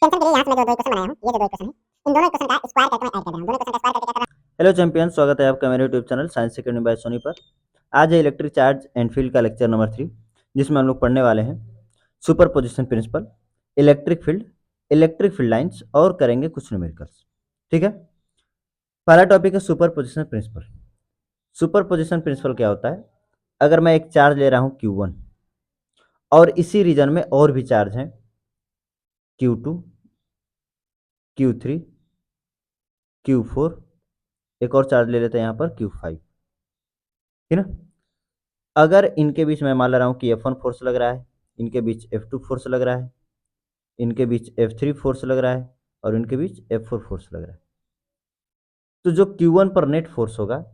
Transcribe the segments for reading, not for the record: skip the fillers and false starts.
Tension के लिए यहाँ से मैं जो दो क्वेश्चन बनाया हूँ, ये जो दो क्वेश्चन है, इन दोनों क्वेश्चन का स्क्वायर करके मैं ऐड कर रहा हूँ। दोनों क्वेश्चन का स्क्वायर करके क्या कर रहा हूँ। हेलो चैंपियन, स्वागत है आपका मेरे YouTube channel science academy by Soni पर। आज है इलेक्ट्रिक चार्ज एंड फील्ड का लेक्चर नंबर 3, जिसमें हम लोग पढ़ने वाले हैं superposition principle, electric field lines और करेंगे कुछ न्यूमेरिकल्स। ठीक है, पहला टॉपिक है superposition principle. Superposition principle क्या होता है? अगर मैं एक चार्ज ले रहा हूँ Q1 और इसी रीजन में और भी चार्ज हैं Q2, Q3, Q4, एक और चार्ज ले लेते हैं यहाँ पर Q5, ठीक है ना। अगर इनके बीच मैं मान ले रहा हूँ कि F1 फोर्स लग रहा है, इनके बीच F2 फोर्स लग रहा है, इनके बीच F3 फोर्स लग रहा है और इनके बीच F4 फोर्स लग रहा है, तो जो Q1 पर नेट फोर्स होगा,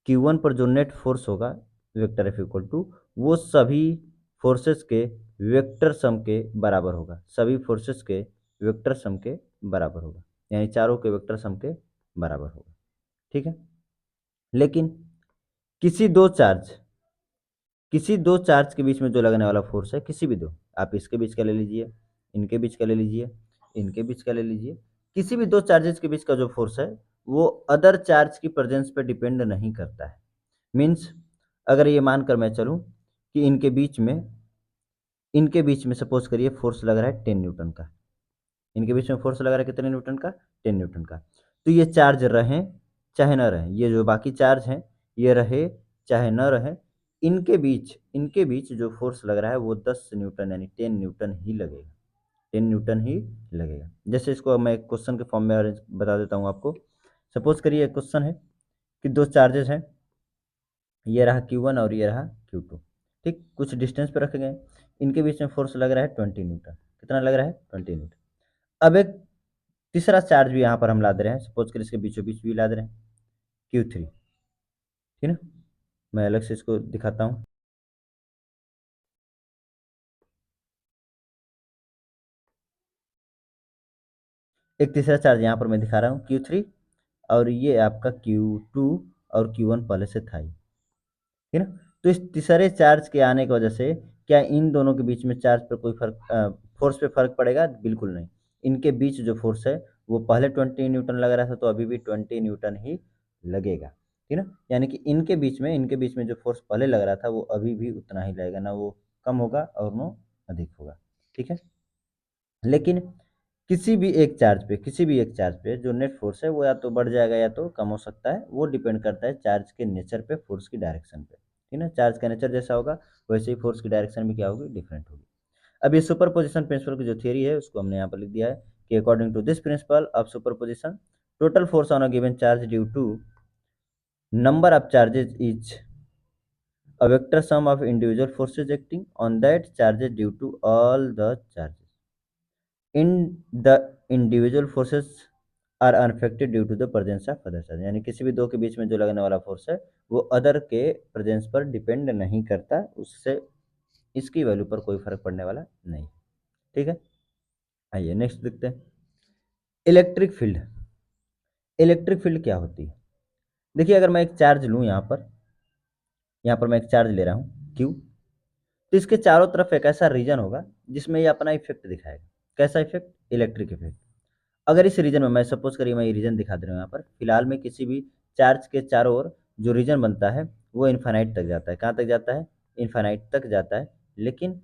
Q1 पर जो नेट फोर्स होगा वेक्टर F इक्वल टू, वो सभी फोर्सेस के वेक्टर सम के बराबर होगा, सभी फोर्सेस के वेक्टर सम के बराबर होगा, यानी चारों के वेक्टर सम के बराबर होगा। ठीक है, लेकिन किसी दो चार्ज के बीच में जो लगने वाला फोर्स है, किसी भी दो, आप इसके बीच का ले लीजिए, इनके बीच का ले लीजिए, इनके बीच का ले लीजिए, किसी भी दो चार्जेस के बीच का जो फोर्स है वो अदर चार्ज की प्रेजेंस पे डिपेंड नहीं करता है। मीन्स अगर ये मानकर मैं चलूं कि इनके बीच में सपोज करिए फोर्स लग रहा है 10 न्यूटन का, इनके बीच में फोर्स लगा रहा है कितने न्यूटन का? 10 न्यूटन का। तो ये चार्ज रहें चाहे ना रहें, ये जो बाकी चार्ज हैं ये रहे चाहे ना रहे, इनके बीच जो फोर्स लग रहा है वो 10 न्यूटन यानी 10 न्यूटन ही लगेगा, 10 न्यूटन ही लगेगा। जैसे इसको मैं क्वेश्चन के फॉर्म में अरेंज बता देता हूँ आपको। सपोज करिए एक क्वेश्चन है कि दो चार्जेस हैं, ये रहा Q1 और ये रहा Q2, ठीक, कुछ डिस्टेंस पे रखे गए, इनके बीच में फोर्स लग रहा है 20 न्यूटन। कितना लग रहा है? 20 न्यूटन। अब एक तीसरा चार्ज भी यहाँ पर हम ला दे रहे हैं, सपोज कर इसके बीचों बीच भी ला दे रहे हैं Q3, ठीक है। मैं अलग से इसको दिखाता हूँ। एक तीसरा चार्ज यहाँ पर मैं दिखा रहा हूँ Q3, और ये आपका Q2 और Q1 पहले से था ही, ठीक है ना। तो इस तीसरे चार्ज के आने की वजह से क्या इन दोनों के बीच में चार्ज पर कोई फोर्स पे फर्क पड़ेगा? बिल्कुल नहीं। इनके बीच जो फोर्स है वो पहले 20 न्यूटन लग रहा था, तो अभी भी 20 न्यूटन ही लगेगा, ठीक है ना। यानी कि इनके बीच में जो फोर्स पहले लग रहा था वो अभी भी उतना ही लगेगा, ना वो कम होगा और ना अधिक होगा, ठीक है। लेकिन किसी भी एक चार्ज पे जो नेट फोर्स है वो या तो बढ़ जाएगा या तो कम हो सकता है, वो डिपेंड करता है चार्ज के नेचर पे, फोर्स की डायरेक्शन पे, ठीक है। चार्ज का नेचर जैसा होगा वैसे ही फोर्स की डायरेक्शन भी क्या होगी? डिफरेंट होगी। अब ये सुपर पोजिशन प्रिंसिपल की जो थियरी है उसको हमने यहाँ पर लिख दिया है कि according to this principle of superposition, total force on a given charge due to number of charges is a vector sum of individual forces acting on that charges due to all the charges in the individual forces are unaffected due to the presence of other charges। यानी किसी भी दो के बीच में जो लगने वाला force है वो अदर के प्रेजेंस पर डिपेंड नहीं करता, उससे इसकी वैल्यू पर कोई फर्क पड़ने वाला नहीं, ठीक है। आइए नेक्स्ट देखते हैं, इलेक्ट्रिक फील्ड क्या होती है? देखिए, अगर मैं एक चार्ज लूँ, यहाँ पर मैं एक चार्ज ले रहा हूँ Q, तो इसके चारों तरफ एक ऐसा रीजन होगा जिसमें ये अपना इफेक्ट दिखाएगा। कैसा इफेक्ट? Electric effect. अगर इस रीजन में मैं सपोज करिए मैं ये रीजन दिखा दे रहा हूँ यहाँ पर, फिलहाल में किसी भी चार्ज के चारों ओर जो रीजन बनता है वो इन्फानाइट तक जाता है। कहाँ तक जाता है? इन्फानाइट तक जाता है। लेकिन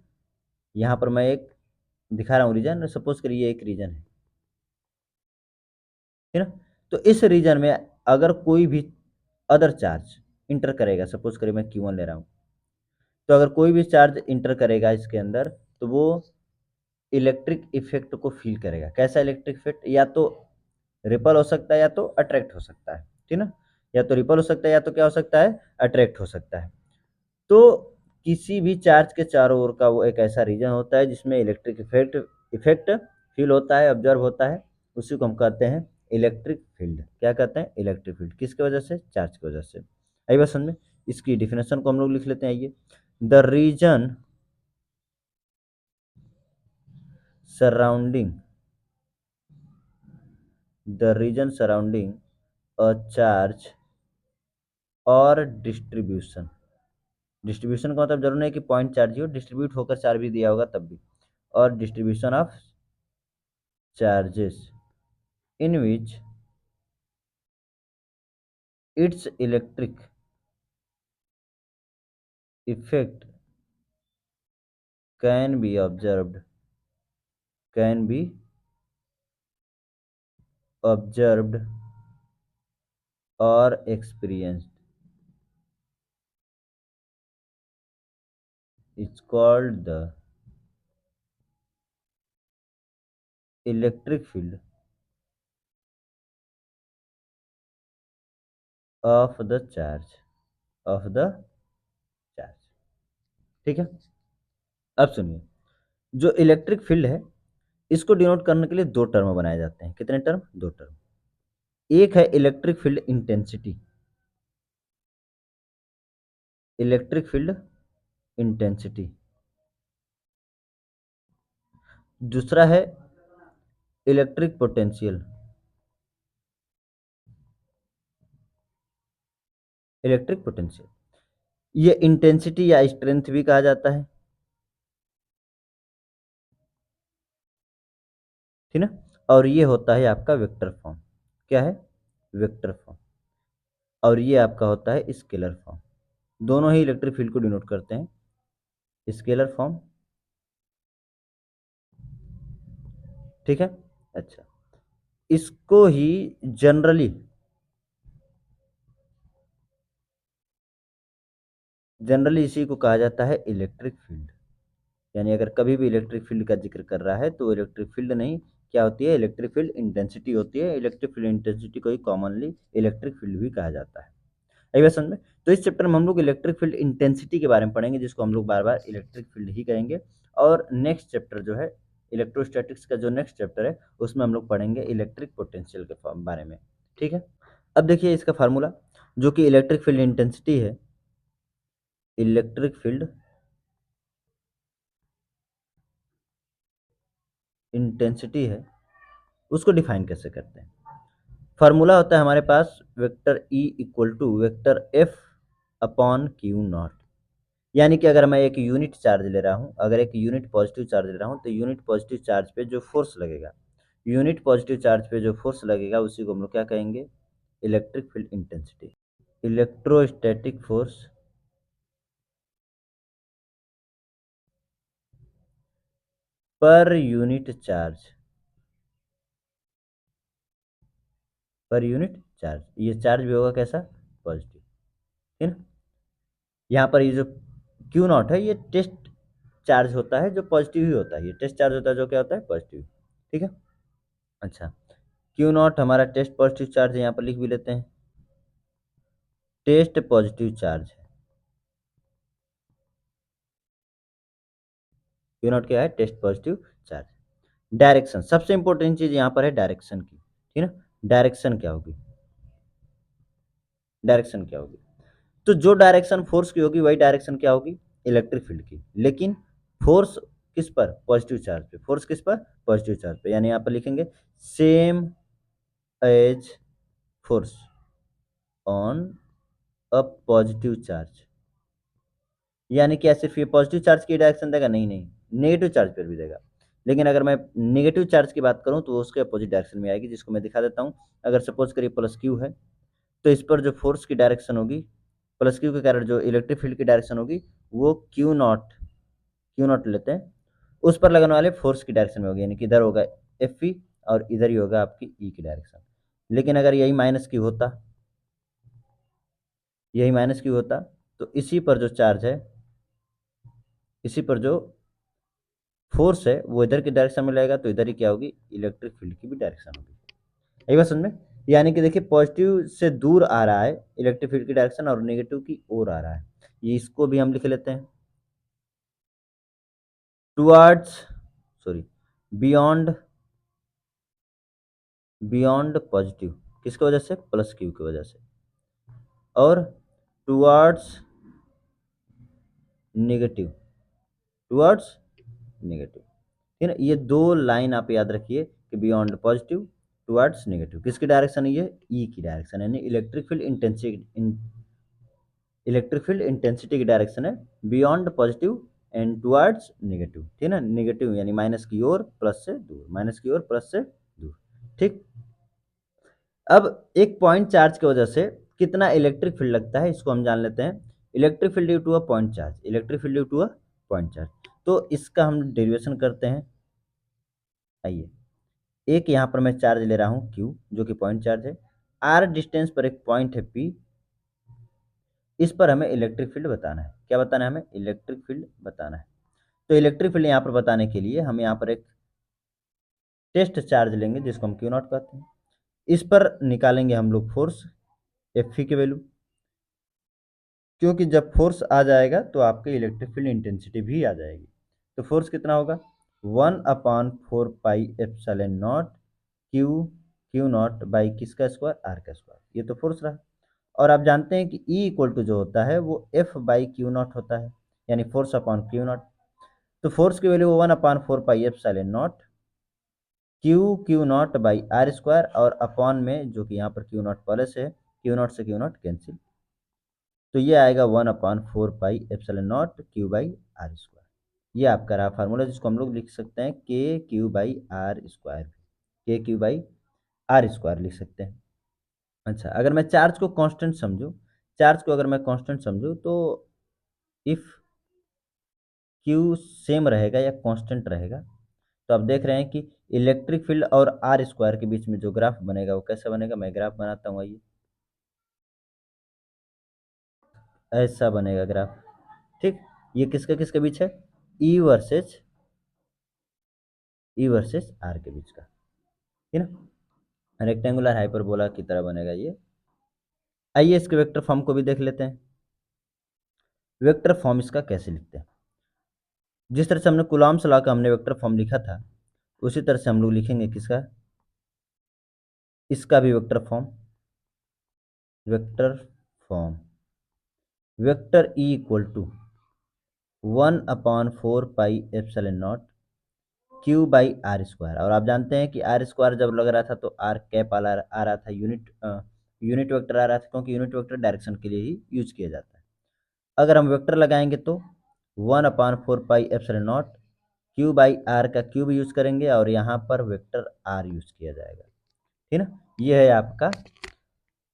यहाँ पर मैं एक दिखा रहा हूँ रीजन, सपोज करिए एक रीजन है, ठीक है ना। तो इस रीजन में अगर कोई भी अदर चार्ज इंटर करेगा, सपोज करिए मैं Q1 ले रहा हूँ, तो अगर कोई भी चार्ज इंटर करेगा इसके अंदर तो वो इलेक्ट्रिक इफेक्ट को फील करेगा। कैसा इलेक्ट्रिक इफेक्ट? या तो रिपल हो सकता है या तो अट्रैक्ट हो सकता है, ठीक ना। या तो रिपल हो सकता है या तो क्या हो सकता है? अट्रैक्ट हो सकता है। तो किसी भी चार्ज के चारों ओर का वो एक ऐसा रीजन होता है जिसमें इलेक्ट्रिक इफेक्ट फील होता है, ऑब्जर्व होता है, उसी को हम कहते हैं इलेक्ट्रिक फील्ड। क्या कहते हैं? Electric field. किसकी वजह से? चार्ज की वजह से। आइए बात समझ में, इसकी डिफिनेशन को हम लोग लिख लेते हैं। आइए, the region surrounding a charge और डिस्ट्रीब्यूशन का मतलब जरूर नहीं कि पॉइंट चार्ज ही हो, डिस्ट्रीब्यूट होकर चार्ज भी दिया होगा तब भी, और distribution of charges in which its electric effect can be observed can be observed or experienced. It's called the electric field of the charge of the charge। ठीक है, अब सुनिए, जो इलेक्ट्रिक फील्ड है इसको डिनोट करने के लिए दो टर्म बनाए जाते हैं। कितने टर्म? दो टर्म। एक है electric field intensity, electric field intensity. दूसरा है इलेक्ट्रिक पोटेंशियल, इलेक्ट्रिक पोटेंशियल। ये इंटेंसिटी या स्ट्रेंथ भी कहा जाता है, ठीक ना। और ये होता है आपका वेक्टर फॉर्म। क्या है? Vector form. और ये आपका होता है स्केलर फॉर्म। दोनों ही इलेक्ट्रिक फील्ड को डिनोट करते हैं। स्केलर फॉर्म, ठीक है। अच्छा, इसको ही जनरली इसी को कहा जाता है इलेक्ट्रिक फील्ड। यानी अगर कभी भी इलेक्ट्रिक फील्ड का जिक्र कर रहा है तो इलेक्ट्रिक फील्ड नहीं, क्या होती है? इलेक्ट्रिक फील्ड इंटेंसिटी होती है। इलेक्ट्रिक फील्ड इंटेंसिटी को ही कॉमनली इलेक्ट्रिक फील्ड भी कहा जाता है। आई बात समझ में? तो इस चैप्टर में हम लोग इलेक्ट्रिक फील्ड इंटेंसिटी के बारे में पढ़ेंगे, जिसको हम लोग बार बार इलेक्ट्रिक फील्ड ही कहेंगे। और नेक्स्ट चैप्टर जो है इलेक्ट्रोस्टैटिक्स का, जो नेक्स्ट चैप्टर है उसमें हम लोग पढ़ेंगे इलेक्ट्रिक पोटेंशियल के बारे में। ठीक है, अब देखिए इसका फार्मूला, जो कि इलेक्ट्रिक फील्ड इंटेंसिटी है, इलेक्ट्रिक फील्ड इंटेंसिटी है, उसको डिफाइन कैसे करते हैं? फार्मूला होता है हमारे पास vector E equal to vector F upon Q naught. यानी कि अगर मैं एक यूनिट चार्ज ले रहा हूँ, अगर एक यूनिट पॉजिटिव चार्ज ले रहा हूँ, तो यूनिट पॉजिटिव चार्ज पे जो फोर्स लगेगा, यूनिट पॉजिटिव चार्ज पे जो फोर्स लगेगा उसी को हम लोग क्या कहेंगे? Electric field intensity. Electrostatic force per unit charge, per unit charge. ये चार्ज भी होगा कैसा? पॉजिटिव, ठीक है। यहाँ पर ये जो क्यू नॉट है ये टेस्ट चार्ज होता है, जो पॉजिटिव ही होता है। ये टेस्ट चार्ज होता है जो क्या होता है? पॉजिटिव, ठीक है। अच्छा, क्यू नॉट हमारा टेस्ट पॉजिटिव चार्ज है, यहाँ पर लिख भी लेते हैं, टेस्ट पॉजिटिव चार्ज है। क्यू नॉट क्या है? Test positive charge. डायरेक्शन, सबसे इंपॉर्टेंट चीज यहाँ पर है डायरेक्शन की, ठीक है ना। डायरेक्शन क्या होगी? डायरेक्शन क्या होगी? तो जो डायरेक्शन फोर्स की होगी वही डायरेक्शन क्या होगी? इलेक्ट्रिक फील्ड की। लेकिन फोर्स किस पर? पॉजिटिव चार्ज पे। फोर्स किस पर? पॉजिटिव चार्ज पे। यानी यहाँ पर लिखेंगे same as force on a positive charge. यानी क्या सिर्फ ये पॉजिटिव चार्ज की डायरेक्शन देगा? नहीं नहीं, नेगेटिव चार्ज पर भी देगा। लेकिन अगर मैं नेगेटिव चार्ज की बात करूं तो उसके अपोजिट डायरेक्शन में आएगी, जिसको मैं दिखा देता हूं। अगर सपोज करिए प्लस क्यू है, तो इस पर जो फोर्स की डायरेक्शन होगी, प्लस क्यू के कारण जो इलेक्ट्रिक फील्ड की डायरेक्शन होगी वो क्यू नॉट लेते हैं, उस पर लगने वाले फोर्स की डायरेक्शन में होगी। यानी कि इधर होगा एफ ई और इधर ही होगा आपकी ई की डायरेक्शन। लेकिन अगर यही माइनस क्यू होता, यही माइनस क्यू होता, तो इसी पर जो चार्ज है, इसी पर जो फोर्स है वो इधर की डायरेक्शन में लगेगा, तो इधर ही क्या होगी? इलेक्ट्रिक फील्ड की भी डायरेक्शन होगी। यही बात समझ में? यानी कि देखिए पॉजिटिव से दूर आ रहा है इलेक्ट्रिक फील्ड की डायरेक्शन और नेगेटिव की ओर आ रहा है। ये इसको भी हम लिख लेते हैं towards, sorry, beyond, beyond positive. किसकी वजह से? प्लस क्यू की वजह से। और टुवर्ड्स नेगेटिव, टुवर्ड्स नेगेटिव, ठीक है। ये दो लाइन आप याद रखिए कि बियॉन्ड पॉजिटिव, टुवर्ड्स नेगेटिव। किसकी डायरेक्शन है ये? ई की डायरेक्शन, यानी electric field intensity, electric field intensity की डायरेक्शन है beyond positive and towards negative, ठीक है ना, नेगेटिव यानी माइनस की ओर प्लस से दूर, माइनस की ओर प्लस से दूर, ठीक। अब एक पॉइंट चार्ज की वजह से कितना इलेक्ट्रिक फील्ड लगता है इसको हम जान लेते हैं। Electric field due to a point charge, electric field due to a point charge, तो इसका हम डेरिवेशन करते हैं। आइए, एक यहाँ पर मैं चार्ज ले रहा हूँ Q जो कि पॉइंट चार्ज है, R डिस्टेंस पर एक पॉइंट है P, इस पर हमें इलेक्ट्रिक फील्ड बताना है। क्या बताना है हमें? इलेक्ट्रिक फील्ड बताना है। तो इलेक्ट्रिक फील्ड यहाँ पर बताने के लिए हम यहाँ पर एक टेस्ट चार्ज लेंगे जिसको हम Q0 कहते हैं। इस पर निकालेंगे हम लोग फोर्स F की वैल्यू, क्योंकि जब फोर्स आ जाएगा तो आपके इलेक्ट्रिक फील्ड इंटेंसिटी भी आ जाएगी। तो फोर्स कितना होगा? 1/4 pi epsilon naught q naught by किसका स्क्वायर? आर का स्क्वायर, ये तो फोर्स रहा। और आप जानते हैं कि E इक्वल टू जो होता है वो F/Q0 होता है, यानी फोर्स अपॉन Q0। तो फोर्स की value 1/4 pi epsilon naught q naught by are square, और अपॉन में जो कि यहाँ पर Q0 पहले से है, Q0 से Q0 कैंसिल, तो ये आएगा 1/4 pi epsilon naught q by are square. ये आपका रहा फार्मूला, जिसको हम लोग लिख सकते हैं K/Q/R स्क्वायर, K/Q/R लिख सकते हैं। अच्छा, अगर मैं चार्ज को कांस्टेंट समझूं, चार्ज को अगर मैं कांस्टेंट समझूं तो इफ Q सेम रहेगा या कांस्टेंट रहेगा, तो आप देख रहे हैं कि इलेक्ट्रिक फील्ड और आर स्क्वायर के बीच में जो ग्राफ बनेगा वो कैसा बनेगा? मैं ग्राफ बनाता हूँ, आइए, ऐसा बनेगा ग्राफ, ठीक। ये किसके किसके बीच है? ई वर्सेस आर के बीच का, ठीक ना, रेक्टेंगुलर हाइपरबोला की तरह बनेगा ये। आइए इसके वेक्टर फॉर्म को भी देख लेते हैं। वेक्टर फॉर्म इसका कैसे लिखते हैं? जिस तरह से हमने कूलॉम्स लॉ का हमने वेक्टर फॉर्म लिखा था, उसी तरह से हम लोग लिखेंगे किसका? इसका भी vector form, vector form vector E equal to 1/4 pi epsilon naught q by are square. और आप जानते हैं कि आर स्क्वायर जब लग रहा था तो आर कैप आ रहा था, यूनिट वेक्टर आ रहा था, क्योंकि यूनिट वेक्टर डायरेक्शन के लिए ही यूज किया जाता है। अगर हम वेक्टर लगाएंगे तो 1/4 pi epsilon naught q by r का क्यूब यूज करेंगे, और यहाँ पर वेक्टर आर यूज किया जाएगा, ठीक ना। ये है आपका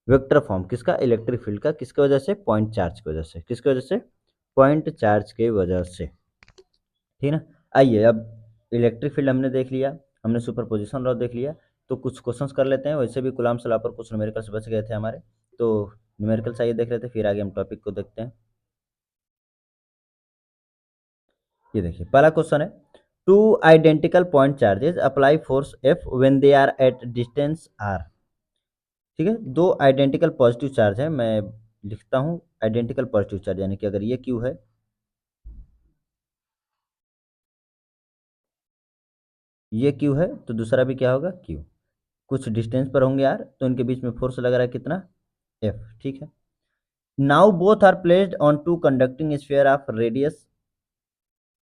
वेक्टर फॉर्म किसका? इलेक्ट्रिक फील्ड का। किसकी वजह से? पॉइंट चार्ज की वजह से। किसकी वजह से? पॉइंट चार्ज की वजह से, ठीक ना। आइए, अब इलेक्ट्रिक फील्ड हमने देख लिया, हमने सुपरपोजिशन लॉ देख लिया, तो कुछ क्वेश्चंस कर लेते हैं। वैसे भी कूलॉम्स लॉ पर कुछ न्यूमेरिकल्स बच गए थे हमारे, तो न्यूमेरिकल्स आइए देख लेते हैं, फिर आगे हम टॉपिक को देखते हैं। ये देखिए, पहला क्वेश्चन है, two identical point charges apply force F when they are at distance r. ठीक है, दो आइडेंटिकल पॉजिटिव चार्ज है, मैं लिखता हूँ आइडेंटिकल पॉजिटिव चार्ज, यानी कि अगर ये क्यू है, ये क्यू है, तो दूसरा भी क्या होगा? क्यू। कुछ डिस्टेंस पर होंगे यार, तो इनके बीच में फोर्स लग रहा है कितना? एफ, ठीक है। Now both are placed on two conducting sphere of radius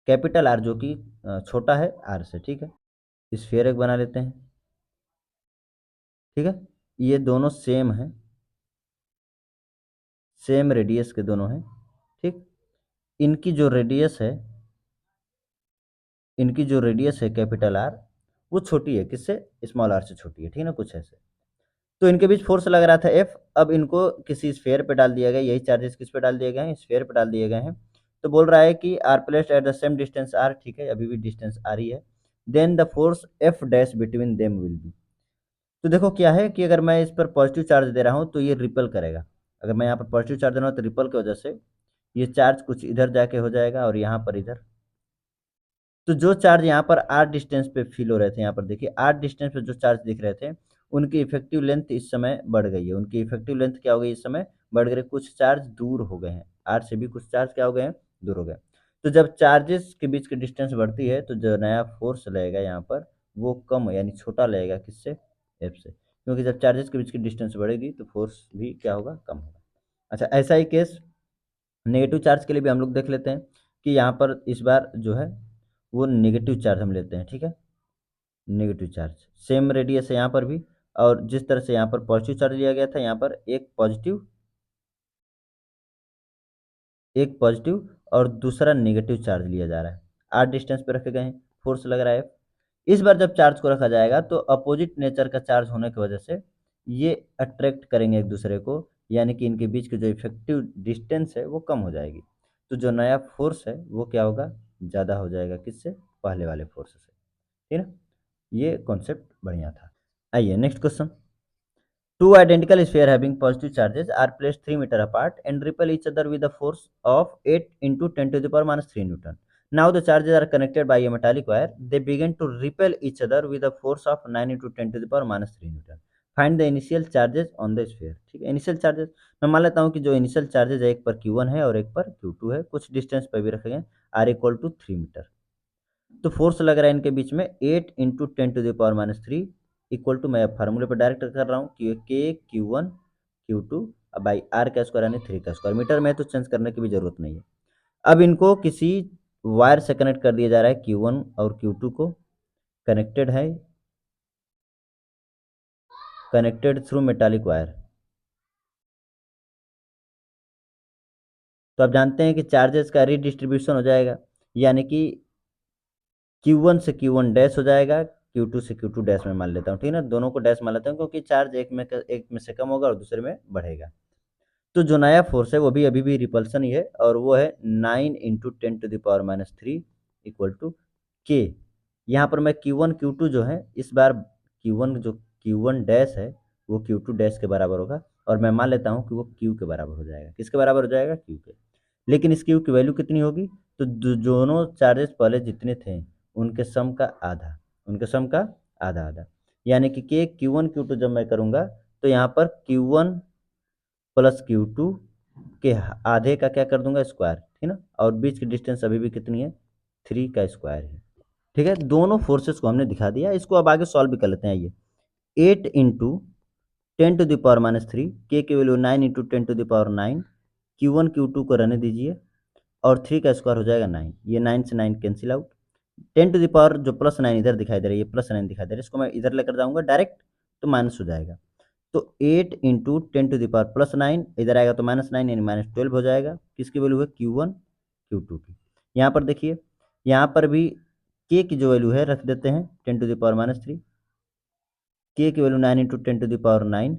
capital R, जो कि छोटा है आर से, ठीक है। स्फीयर एक बना लेते हैं, ठीक है। ये दोनों सेम है, सेम रेडियस के दोनों हैं, ठीक। इनकी जो रेडियस है, इनकी जो रेडियस है कैपिटल आर, वो छोटी है, किससे? स्मॉल आर से छोटी है, ठीक है ना, कुछ ऐसे। तो इनके बीच फोर्स लग रहा था एफ, अब इनको किसी स्फीयर पे डाल दिया गया, यही चार्जेस किस पे डाल दिए गए हैं? स्फीयर पे डाल दिए गए हैं। तो बोल रहा है कि are placed at the same distance r, ठीक है, अभी भी डिस्टेंस आर ही है, then the force F dash between them will be. तो देखो क्या है कि अगर मैं इस पर पॉजिटिव चार्ज दे रहा हूँ तो ये रिपल करेगा। अगर मैं यहाँ पर पॉजिटिव चार्ज दे रहा हूँ तो रिपल की वजह से ये चार्ज कुछ इधर जाके हो जाएगा, और यहाँ पर इधर। तो जो चार्ज यहाँ पर आर डिस्टेंस पे फील हो रहे थे, यहाँ पर देखिए आर डिस्टेंस पे जो चार्ज दिख रहे थे, उनकी इफेक्टिव लेंथ इस समय बढ़ गई है। उनकी इफेक्टिव लेंथ क्या हो गई? इस समय बढ़ गई, कुछ चार्ज दूर हो गए हैं, आर से भी कुछ चार्ज क्या हो गए हैं? दूर हो गए। तो जब चार्जेस के बीच की डिस्टेंस बढ़ती है तो जो नया फोर्स लगेगा यहाँ पर वो कम यानी छोटा लगेगा, किससे? एफ से, क्योंकि जब चार्जेस के बीच की डिस्टेंस बढ़ेगी तो फोर्स भी क्या होगा? कम होगा। अच्छा, ऐसा ही केस नेगेटिव चार्ज के लिए भी हम लोग देख लेते हैं कि यहाँ पर इस बार जो है वो नेगेटिव चार्ज हम लेते हैं, ठीक है। नेगेटिव चार्ज, सेम रेडियस है यहाँ पर भी, और जिस तरह से यहाँ पर पॉजिटिव चार्ज लिया गया था, यहाँ पर एक पॉजिटिव और दूसरा नेगेटिव चार्ज लिया जा रहा है। r डिस्टेंस पे रखे गए हैं, फोर्स लग रहा है F। इस बार जब चार्ज को रखा जाएगा तो अपोजिट नेचर का चार्ज होने की वजह से ये अट्रैक्ट करेंगे एक दूसरे को, यानी कि इनके बीच की जो इफेक्टिव डिस्टेंस है वो कम हो जाएगी। तो जो नया फोर्स है वो क्या होगा, ज़्यादा हो जाएगा किससे, पहले वाले फोर्स से। ठीक है ना, ये कॉन्सेप्ट बढ़िया था। आइए next question. Two identical spheres having positive charges are placed 3 meter apart and repel each other with a force of 8 into 10 to the power minus 3 Newton. Now the charges are connected by a metallic wire. They begin to repel each other with a force of 9 into 10 to the power minus 3 Newton. Find the initial charges on the sphere. ठीक है, initial charges मैं मान लेता हूँ कि जो initial charges है एक पर Q1 है और एक पर Q2 है, कुछ डिस्टेंस पर भी रखे गए, R इक्वल टू 3 मीटर। तो फोर्स लग रहा है इनके बीच में 8 इंटू 10⁻³ इक्वल टू, मैं फार्मूले पर डायरेक्ट कर रहा हूँ कि के Q1 Q2 बाई आर का स्क्वायर यानी 3 का स्क्वायर। मीटर में तो चेंज करने की भी जरूरत नहीं है। अब इनको किसी वायर से कनेक्ट कर दिया जा रहा है, Q1 और Q2 को कनेक्टेड है, कनेक्टेड थ्रू मेटालिक वायर। तो आप जानते हैं कि चार्जेस का रीडिस्ट्रीब्यूशन हो जाएगा, यानी कि Q1 से Q1 डैश हो जाएगा, Q2 से Q2 डैश में मान लेता हूँ। ठीक है ना, दोनों को डैश मान लेता हूँ क्योंकि चार्ज एक में से कम होगा और दूसरे में बढ़ेगा। तो जो नया फोर्स है वो भी अभी भी रिपल्सन ही है और वो है 9 इंटू 10⁻³ इक्वल टू के। यहाँ पर मैं Q1 Q2 जो है, इस बार Q1 जो Q1 डैश है वो Q2 डैश के बराबर होगा और मैं मान लेता हूँ कि वो Q के बराबर हो जाएगा। किसके बराबर हो जाएगा, Q के। लेकिन इस Q की वैल्यू कितनी होगी, तो दोनों चार्जेस पहले जितने थे उनके सम का आधा, उनके सम का आधा आधा, यानी कि के Q1 Q2 जब मैं करूँगा तो यहाँ पर Q1 प्लस Q2 के आधे का क्या कर दूंगा, स्क्वायर। ठीक ना, और बीच की डिस्टेंस अभी भी कितनी है, 3 का स्क्वायर है। ठीक है, दोनों फोर्सेस को हमने दिखा दिया। इसको अब आगे सॉल्व भी कर लेते हैं। आइए 8 इंटू 10⁻³ के की वैल्यू 9 इंटू 10⁻9, Q1 Q2 को रहने दीजिए और 3 का स्क्वायर हो जाएगा 9। ये 9 से 9 cancel out. 10 to the power जो +9 इधर दिखाई दे रही है, +9 दिखाई दे रहा है, इसको मैं इधर लेकर जाऊंगा डायरेक्ट तो माइनस हो जाएगा। तो 8 इंटू 10⁻9 इधर आएगा तो -9 यानी -12 हो जाएगा। किसकी वैल्यू है, Q1 Q2 की। यहाँ पर देखिए, यहाँ पर भी के की जो वैल्यू है रख देते हैं 10⁻³ के की value 9 into 10⁻9,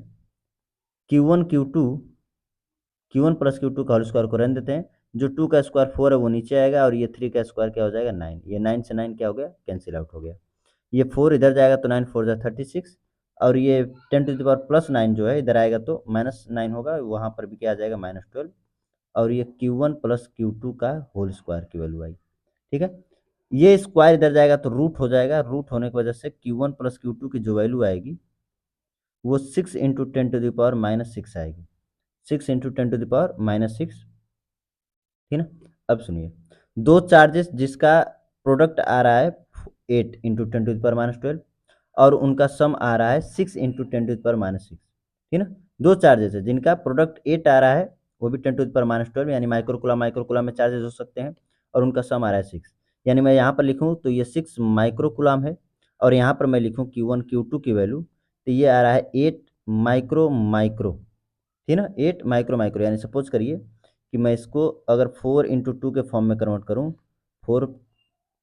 Q1 plus Q2 का होल स्क्वायर को रहने देते हैं। जो 2 का स्क्वायर 4 है वो नीचे आएगा और ये 3 का स्क्वायर क्या हो जाएगा, 9। ये 9 से 9 क्या हो गया, कैंसिल आउट हो गया। ये 4 इधर जाएगा तो 9 4 जा 36 और ये 10⁻+9 जो है इधर आएगा तो -9 होगा, वहाँ पर भी क्या आ जाएगा, -12। और ये Q1 प्लस Q2 का होल स्क्वायर की वैल्यू आई। ठीक है, ये स्क्वायर इधर जाएगा तो रूट हो जाएगा। रूट होने की वजह से Q1 प्लस Q2 की जो वैल्यू आएगी वो 6 इंटू 10⁻6 आएगी। 6 इंटू 10⁻6। ठीक है ना, अब सुनिए, दो चार्जेस जिसका प्रोडक्ट आ रहा है 8 इंटू 10⁻12 और उनका सम आ रहा है 6 इंटू 10⁻6। ठीक है ना, दो चार्जेस है जिनका प्रोडक्ट 8 आ रहा है, वो भी 10⁻12 यानी माइक्रोकुलाम में चार्जेस हो सकते हैं, और उनका सम आ रहा है 6। यानी मैं यहाँ पर लिखूँ तो ये 6 माइक्रोकुलाम है और यहाँ पर मैं लिखूँ Q1 Q2 की वैल्यू तो ये आ रहा है 8 माइक्रो। ठीक है ना, 8 माइक्रो यानी सपोज करिए कि मैं इसको अगर 4 इंटू 2 के फॉर्म में कन्वर्ट करूँ, 4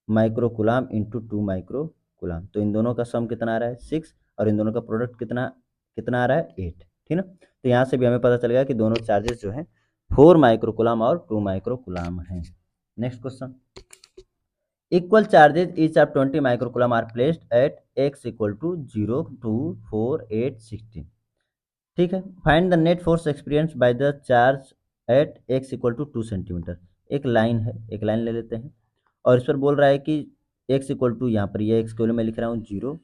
माइक्रोकुलाम इंटू 2 माइक्रोकुलाम, तो इन दोनों का सम कितना आ रहा है, 6, और इन दोनों का प्रोडक्ट कितना कितना आ रहा है, 8। ठीक ना, तो यहाँ से भी हमें पता चल गया कि दोनों चार्जेस जो हैं 4 माइक्रोकुलाम और 2 माइक्रोकुलाम हैं। Next question, equal charges each of 20 microcoulomb are placed at x equal to 0 2 4 8 16। ठीक है, find the net force experience by the charge at x equal to 2 centimetre. एक लाइन है, एक लाइन ले लेते हैं और इस पर बोल रहा है कि x इक्वल टू, यहाँ पर ये x के वैल्यू मैं लिख रहा हूँ 0,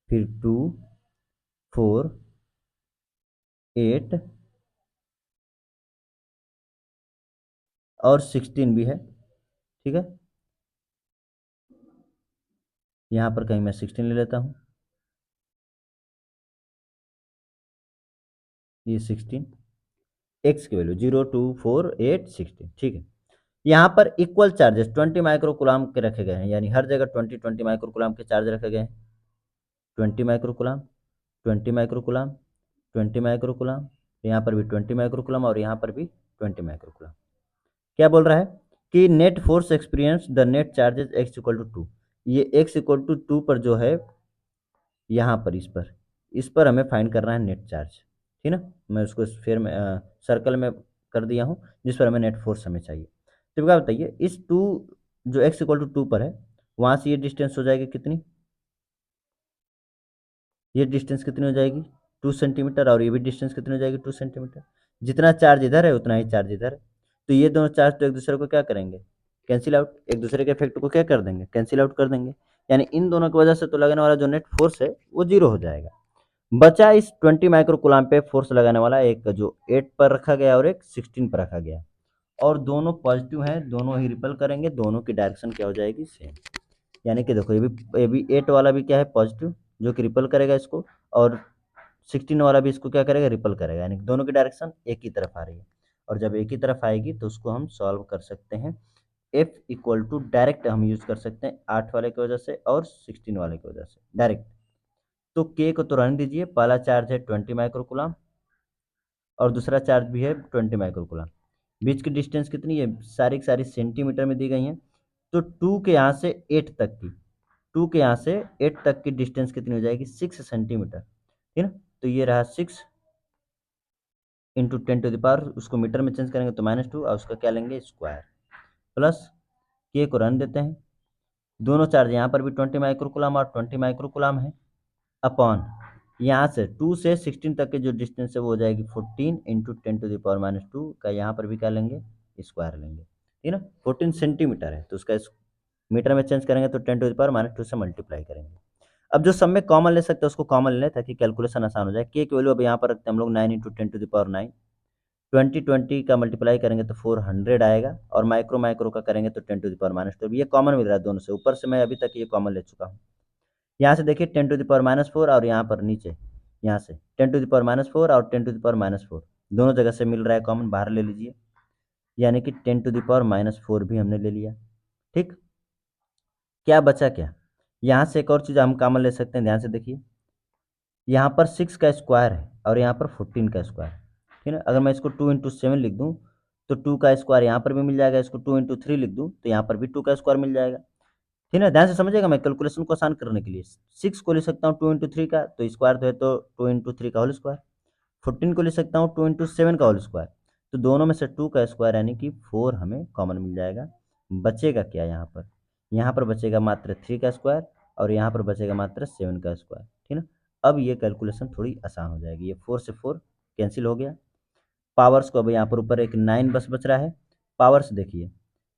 फिर 2 4 8 और 16 भी है। ठीक है, यहाँ पर कहीं मैं 16 ले लेता हूँ, ये 16 x की वैल्यू 0 2 4 8 16। ठीक है, यहाँ पर इक्वल चार्जेस 20 माइक्रोकुलाम के रखे गए हैं, यानी हर जगह 20 माइक्रोकुलाम के चार्ज रखे गए हैं। 20 माइक्रोकुलाम 20 माइक्रोकुलाम 20 माइक्रोकुलाम, यहाँ पर भी 20 माइक्रोकुलाम और यहाँ पर भी 20 माइक्रोकुलाम। क्या बोल रहा है कि net force experience the net charges x equal to 2। ये x इक्वल टू 2 पर जो है, यहाँ पर इस पर हमें फाइंड करना है नेट चार्ज। ठीक ना, मैं उसको स्फीयर में सर्कल में कर दिया हूँ, जिस पर हमें नेट फोर्स हमें चाहिए। तो क्या बताइए, इस 2 जो x इक्वल टू 2 पर है, वहाँ से ये डिस्टेंस हो जाएगी कितनी, ये डिस्टेंस कितनी हो जाएगी 2 सेंटीमीटर, और ये भी डिस्टेंस कितनी हो जाएगी 2 सेंटीमीटर। जितना चार्ज इधर है उतना ही चार्ज इधर है, तो ये दोनों चार्ज तो एक दूसरे को क्या करेंगे, कैंसिल आउट, एक दूसरे के इफेक्ट को क्या कर देंगे, कैंसिल आउट कर देंगे। यानी इन दोनों की वजह से तो लगने वाला जो नेट फोर्स है वो जीरो हो जाएगा। बचा इस 20 माइक्रो कूलाम पे फोर्स लगाने वाला एक जो 8 पर रखा गया और एक 16 पर रखा गया, और दोनों पॉजिटिव हैं, दोनों ही रिपल करेंगे, दोनों की डायरेक्शन क्या हो जाएगी सेम। यानी कि देखो, ये भी 8 वाला भी क्या है पॉजिटिव, जो कि रिपल करेगा इसको, और 16 वाला भी इसको क्या करेगा, रिपल करेगा, यानी कि दोनों की डायरेक्शन एक ही तरफ आ रही है। और जब एक ही तरफ आएगी तो उसको हम सॉल्व कर सकते हैं। एफ इक्वल टू डायरेक्ट हम यूज कर सकते हैं 8 वाले की वजह से और 16 वाले की वजह से डायरेक्ट। तो के को तो रहने दीजिए, पहला चार्ज है 20 माइक्रोकूलम और दूसरा चार्ज भी है 20 माइक्रोकूलम। बीच की डिस्टेंस कितनी है, सारी की सारी सेंटीमीटर में दी गई हैं। तो 2 के यहाँ से 8 तक की, 2 के यहाँ से 8 तक की डिस्टेंस कितनी हो जाएगी, 6 सेंटीमीटर। ठीक है ना, तो ये रहा 6 इंटू 10 टू द पावर, उसको मीटर में चेंज करेंगे तो -2, और उसका क्या लेंगे स्क्वायर, प्लस के को रन देते हैं। दोनों चार्ज यहाँ पर भी 20 माइक्रोकूलम और 20 माइक्रोकूलम है, अपॉन यहाँ से 2 से 16 तक के जो डिस्टेंस है वो हो जाएगी 14 इंटू 10 टू द पावर -2 का, यहाँ पर भी क्या लेंगे स्क्वायर लेंगे। ठीक है ना, 14 सेंटीमीटर है तो उसका मीटर में चेंज करेंगे तो 10 टू द पावर -2 से मल्टीप्लाई करेंगे। अब जो सब में कॉमन ले सकते हैं उसको कॉमन ले लें ताकि कैलकुलेशन आसान हो जाए। के की वैल्यू अब यहाँ पर रखते हैं हम लोग 9 इंटू 10 टू द पावर 9, 20 का मल्टीप्लाई करेंगे तो 400 आएगा, और माइक्रो माइक्रो का करेंगे तो 10 टू द पावर -2। ये कॉमन मिल रहा है दोनों से, ऊपर से मैं अभी तक ये कॉमन ले चुका हूँ। यहाँ से देखिए 10 टू द पावर -4, और यहाँ पर नीचे यहाँ से 10 टू द पावर -4 और 10 टू द पावर -4 दोनों जगह से मिल रहा है कॉमन, बाहर ले लीजिए, यानी कि 10 टू द पावर -4 भी हमने ले लिया। ठीक, क्या बचा क्या, यहाँ से एक और चीज़ हम कॉमन ले सकते हैं, ध्यान से देखिए, यहाँ पर 6 का स्क्वायर है और यहाँ पर 14 का स्क्वायर। ठीक है, अगर मैं इसको 2 इंटू 7 लिख दूँ तो 2 का स्क्वायर यहाँ पर भी मिल जाएगा, इसको 2 इंटू 3 लिख दूँ तो यहाँ पर भी 2 का स्क्वायर मिल जाएगा। ठीक है, ध्यान से समझिएगा, मैं कैलकुलेशन को आसान करने के लिए 6 को ले सकता हूँ 2 इंटू 3 का, तो स्क्वायर तो है तो 2 इंटू 3 का होल स्क्वायर। 14 को ले सकता हूँ 2 इंटू 7 का होल स्क्वायर, तो दोनों में से 2 का स्क्वायर यानी कि 4 हमें कॉमन मिल जाएगा। बचेगा क्या यहाँ पर बचेगा मात्र 3 का स्क्वायर, और यहाँ पर बचेगा मात्र 7 का स्क्वायर। ठीक है ना, अब ये कैलकुलेशन थोड़ी आसान हो जाएगी, ये 4 से 4 कैंसिल हो गया। पावर्स को अब यहाँ पर ऊपर एक 9 बस बच रहा है, पावर्स देखिए,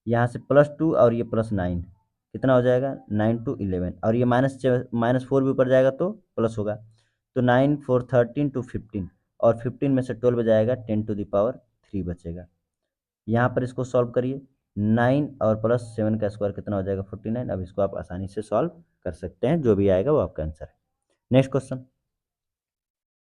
यहाँ से +2 और ये +9 कितना हो जाएगा 9 टू 11, और ये -4 भी ऊपर जाएगा तो प्लस होगा, तो 9 4 13 टू 15, और 15 में से 12 जाएगा 10 टू द पावर 3 बचेगा। यहाँ पर इसको सॉल्व करिए, 9 और +7 का स्क्वायर कितना हो जाएगा 49। अब इसको आप आसानी से सॉल्व कर सकते हैं, जो भी आएगा वो आपका आंसर है। Next question,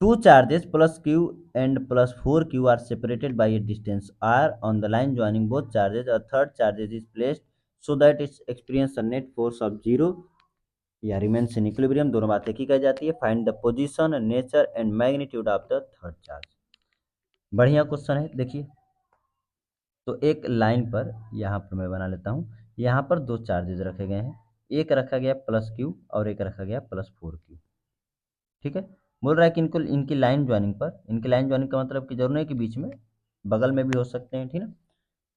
two charges plus q and plus 4q are separated by a distance r on the line joining both charges. A third charge is placed so that it experience a net force of 0 या remains in equilibrium, दोनों बातें की जाती है। Find the position, nature and magnitude of the third charge. बढ़िया question है, देखिए, तो एक लाइन पर यहाँ पर मैं बना लेता हूँ, यहाँ पर दो चार्जेज रखे गए हैं, एक रखा गया +q और एक रखा गया +4q। ठीक है, बोल रहा है कि इनको इनकी लाइन ज्वाइनिंग पर, इनकी लाइन ज्वाइनिंग का मतलब कि जरूर है कि बीच में बगल में भी हो सकते हैं। ठीक है,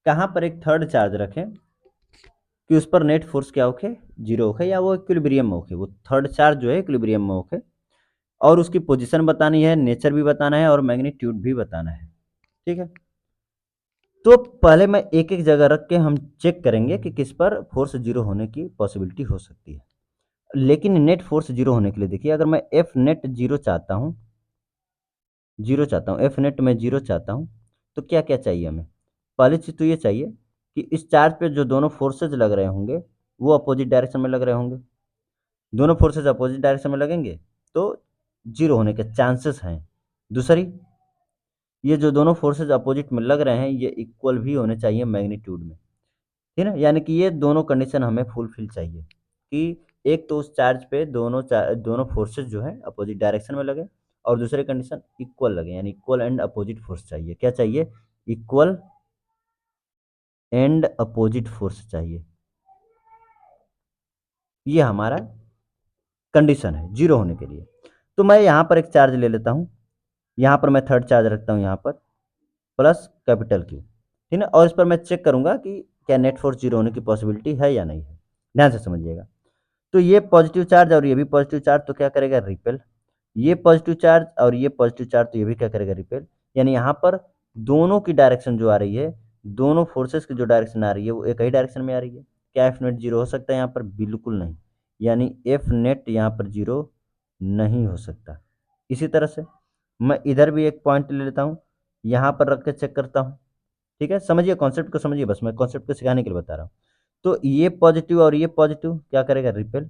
कहाँ पर एक थर्ड चार्ज रखें कि उस पर नेट फोर्स क्या होके 0 होके, या वो इक्विलिब्रियम में होके, वो थर्ड चार्ज जो है इक्विलिब्रियम में होके, और उसकी पोजीशन बतानी है, नेचर भी बताना है और मैग्नीट्यूड भी बताना है। ठीक है, तो पहले मैं एक एक जगह रख के हम चेक करेंगे कि किस पर फोर्स 0 होने की पॉसिबिलिटी हो सकती है। लेकिन नेट फोर्स 0 होने के लिए देखिए, अगर मैं एफ नेट 0 चाहता हूँ, एफ नेट में 0 चाहता हूँ, तो क्या क्या चाहिए हमें, पहली चीज़ तो ये चाहिए कि इस चार्ज पे जो दोनों फोर्सेज लग रहे होंगे वो अपोजिट डायरेक्शन में लग रहे होंगे। दोनों फोर्सेज अपोजिट डायरेक्शन में लगेंगे तो 0 होने के चांसेस हैं। दूसरी, ये जो दोनों फोर्सेज अपोजिट में लग रहे हैं ये इक्वल भी होने चाहिए मैग्नीट्यूड में। ठीक है ना, यानी कि ये दोनों कंडीशन हमें फुलफिल चाहिए कि एक तो उस चार्ज पे दोनों फोर्सेज जो है अपोजिट डायरेक्शन में लगे, और दूसरे कंडीशन इक्वल लगे, यानी इक्वल एंड अपोजिट फोर्स चाहिए। क्या चाहिए, इक्वल एंड अपोजिट फोर्स चाहिए। ये हमारा कंडीशन है जीरो होने के लिए। तो मैं यहाँ पर एक चार्ज ले लेता हूँ, यहाँ पर मैं थर्ड चार्ज रखता हूँ यहाँ पर, प्लस कैपिटल क्यू, ठीक है। और इस पर मैं चेक करूँगा कि क्या नेट फोर्स जीरो होने की पॉसिबिलिटी है या नहीं है। ध्यान से समझिएगा। तो ये पॉजिटिव चार्ज और ये भी पॉजिटिव चार्ज, तो क्या करेगा, रिपेल। ये पॉजिटिव चार्ज और ये पॉजिटिव चार्ज, तो ये भी क्या करेगा, रिपेल। यानी यहाँ पर दोनों की डायरेक्शन जो आ रही है, दोनों फोर्सेस की जो डायरेक्शन आ रही है, वो एक ही डायरेक्शन में आ रही है। क्या एफ नेट जीरो हो सकता है यहाँ पर? बिल्कुल नहीं। यानी एफ नेट यहाँ पर जीरो नहीं हो सकता। इसी तरह से मैं इधर भी एक पॉइंट ले लेता हूँ, यहाँ पर रख के चेक करता हूँ। ठीक है, समझिए कॉन्सेप्ट को, समझिए, बस मैं कॉन्सेप्ट को सिखाने के लिए बता रहा हूँ। तो ये पॉजिटिव और ये पॉजिटिव क्या करेगा, रिपेल।